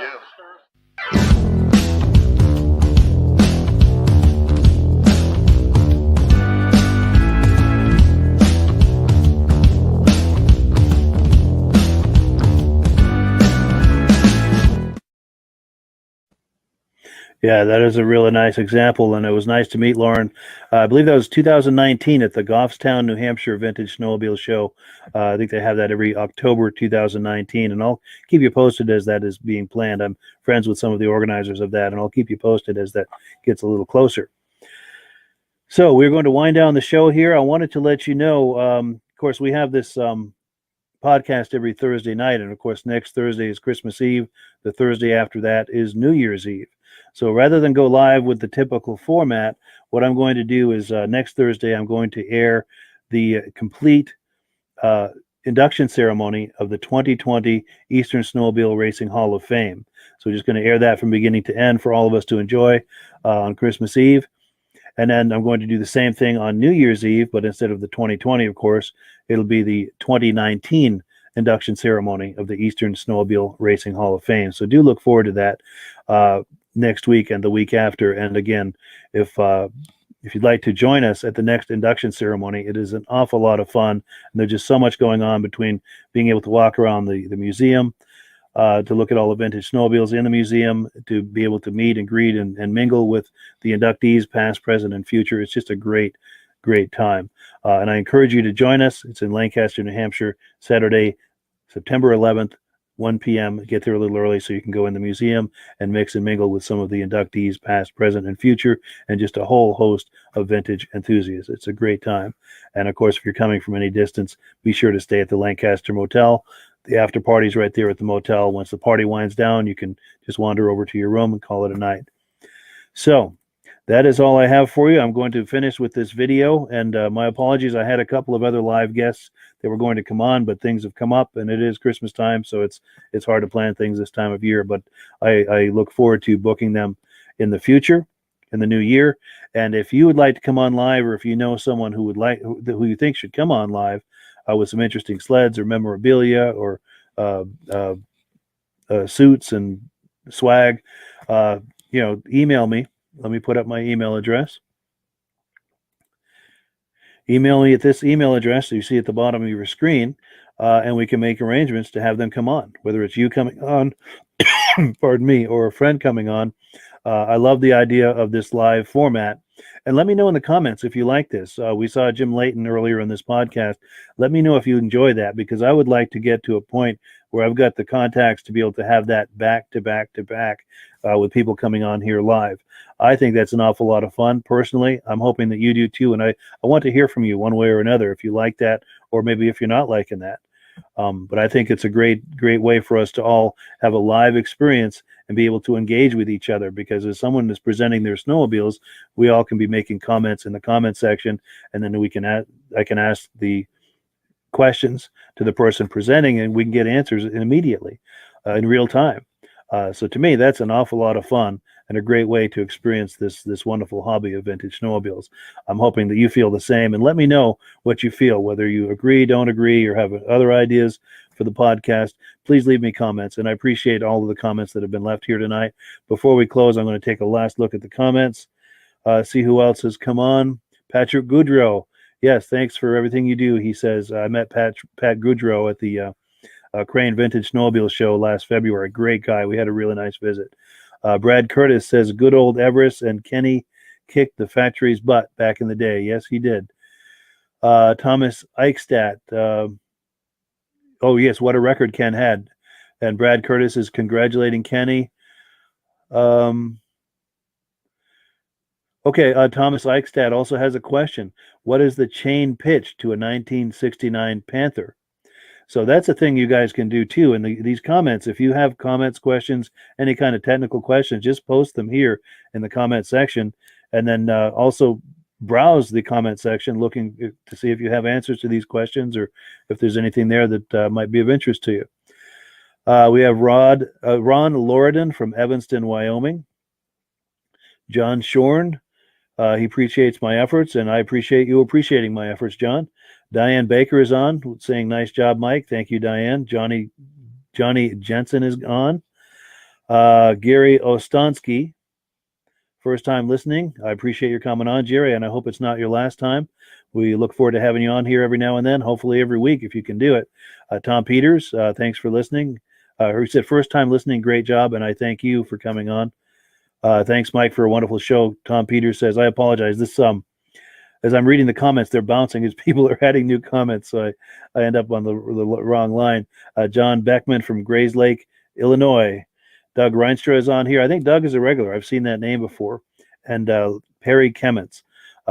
Yeah, that is a really nice example, and it was nice to meet Lauren. I believe that was 2019 at the Goffstown, New Hampshire Vintage Snowmobile Show. I think they have that every October 2019, and I'll keep you posted as that is being planned. I'm friends with some of the organizers of that, and I'll keep you posted as that gets a little closer. So we're going to wind down the show here. I wanted to let you know, of course, we have this podcast every Thursday night, and of course, next Thursday is Christmas Eve. The Thursday after that is New Year's Eve. So rather than go live with the typical format, what I'm going to do is next Thursday, I'm going to air the complete induction ceremony of the 2020 Eastern Snowmobile Racing Hall of Fame. So we're just going to air that from beginning to end for all of us to enjoy on Christmas Eve. And then I'm going to do the same thing on New Year's Eve, but instead of the 2020, of course, it'll be the 2019 induction ceremony of the Eastern Snowmobile Racing Hall of Fame. So do look forward to that next week and the week after. And again, if you'd like to join us at the next induction ceremony, it is an awful lot of fun. And there's just so much going on between being able to walk around the museum, to look at all the vintage snowmobiles in the museum, to be able to meet and greet and mingle with the inductees, past, present, and future. It's just a great, great time. And I encourage you to join us. It's in Lancaster, New Hampshire, Saturday, September 11th, 1 p.m. Get there a little early so you can go in the museum and mix and mingle with some of the inductees, past, present, and future, and just a whole host of vintage enthusiasts. It's a great time. And of course, if you're coming from any distance, be sure to stay at the Lancaster Motel. The after party's right there at the motel. Once the party winds down, you can just wander over to your room and call it a night. So that is all I have for you. I'm going to finish with this video, and my apologies. I had a couple of other live guests that were going to come on, but things have come up, and it is Christmas time, so it's hard to plan things this time of year. But I look forward to booking them in the future, in the new year. And if you would like to come on live, or if you know someone who would like, who you think should come on live with some interesting sleds or memorabilia or suits and swag, email me. Let me put up my email address. Email me at this email address that you see at the bottom of your screen, and we can make arrangements to have them come on, whether it's you coming on, pardon me, or a friend coming on. I love the idea of this live format. And let me know in the comments if you like this. We saw Jim Layton earlier in this podcast. Let me know if you enjoy that, because I would like to get to a point where I've got the contacts to be able to have that back to back to back with people coming on here live. I think that's an awful lot of fun. Personally, I'm hoping that you do too. And I want to hear from you one way or another if you like that, or maybe if you're not liking that. But I think it's a great way for us to all have a live experience and be able to engage with each other, because as someone is presenting their snowmobiles, we all can be making comments in the comment section, and then I can ask the questions to the person presenting, and we can get answers immediately in real time. So to me, that's an awful lot of fun and a great way to experience this wonderful hobby of vintage snowmobiles. I'm hoping that you feel the same, and let me know what you feel, whether you agree, don't agree, or have other ideas for the podcast. Please leave me comments, and I appreciate all of the comments that have been left here tonight. Before we close, I'm going to take a last look at the comments, see who else has come on. Patrick Goudreau. Yes, thanks for everything you do. He says, I met Pat Goudreau at the Crane Vintage Snowmobile Show last February. Great guy. We had a really nice visit. Brad Curtis says, good old Everest and Kenny kicked the factory's butt back in the day. Yes, he did. Thomas Eichstadt. Oh, yes, what a record Ken had. And Brad Curtis is congratulating Kenny. Okay, Thomas Eichstadt also has a question. What is the chain pitch to a 1969 Panther? So that's a thing you guys can do too. In these comments, if you have comments, questions, any kind of technical questions, just post them here in the comment section. And then also browse the comment section looking to see if you have answers to these questions, or if there's anything there that might be of interest to you. We have Ron Loridan from Evanston, Wyoming. John Shorn. He appreciates my efforts, and I appreciate you appreciating my efforts, John. Diane Baker is on, saying, nice job, Mike. Thank you, Diane. Johnny Jensen is on. Gary Ostonsky, first time listening. I appreciate your coming on, Jerry, and I hope it's not your last time. We look forward to having you on here every now and then, hopefully every week if you can do it. Tom Peters, thanks for listening. He said, first time listening, great job, and I thank you for coming on. Thanks, Mike, for a wonderful show. Tom Peters says, I apologize. This as I'm reading the comments, they're bouncing as people are adding new comments, so I end up on the wrong line. John Beckman from Grays Lake, Illinois. Doug Reinstra is on here. I think Doug is a regular. I've seen that name before. And Perry Kemmets.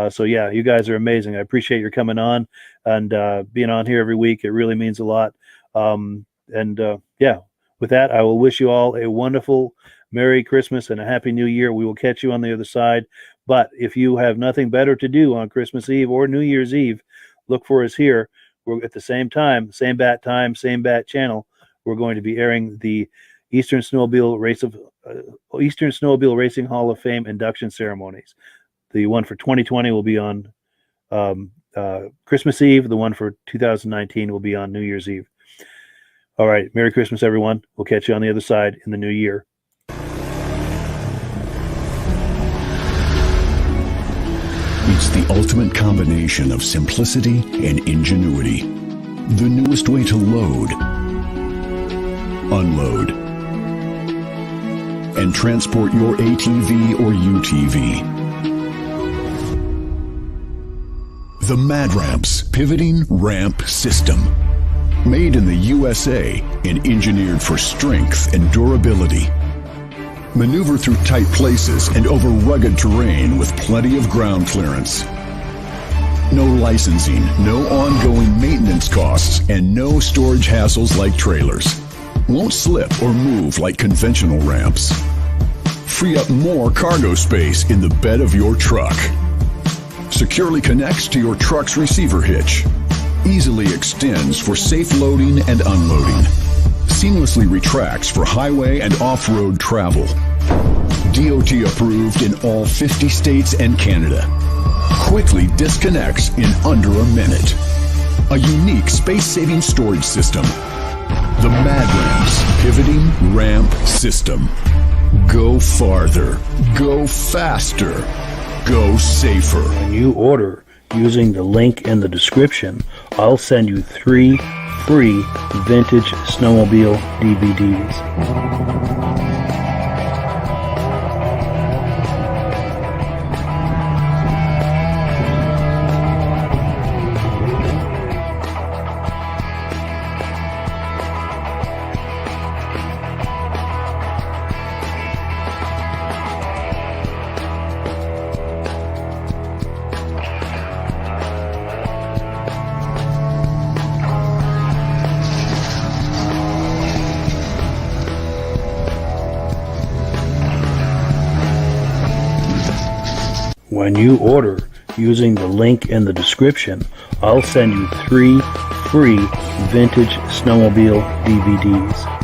So, yeah, you guys are amazing. I appreciate your coming on and being on here every week. It really means a lot. Yeah, with that, I will wish you all a wonderful Merry Christmas and a Happy New Year. We will catch you on the other side. But if you have nothing better to do on Christmas Eve or New Year's Eve, look for us here. We're at the same time, same bat channel. We're going to be airing the Eastern Snowmobile Racing Hall of Fame induction ceremonies. The one for 2020 will be on Christmas Eve. The one for 2019 will be on New Year's Eve. All right. Merry Christmas, everyone. We'll catch you on the other side in the new year. It's the ultimate combination of simplicity and ingenuity. The newest way to load, unload, and transport your ATV or UTV. The Mad Ramps Pivoting Ramp System. Made in the USA and engineered for strength and durability. Maneuver through tight places and over rugged terrain with plenty of ground clearance. No licensing, no ongoing maintenance costs, and no storage hassles like trailers. Won't slip or move like conventional ramps. Free up more cargo space in the bed of your truck. Securely connects to your truck's receiver hitch. Easily extends for safe loading and unloading. Seamlessly retracts for highway and off-road travel. DOT approved in all 50 states and Canada. Quickly disconnects in under a minute. A unique space-saving storage system. The Mad Ramps Pivoting Ramp System. Go farther. Go faster. Go safer. When you order using the link in the description, I'll send you 3 free Vintage Snowmobile DVDs. When you order using the link in the description, I'll send you 3 free Vintage Snowmobile DVDs.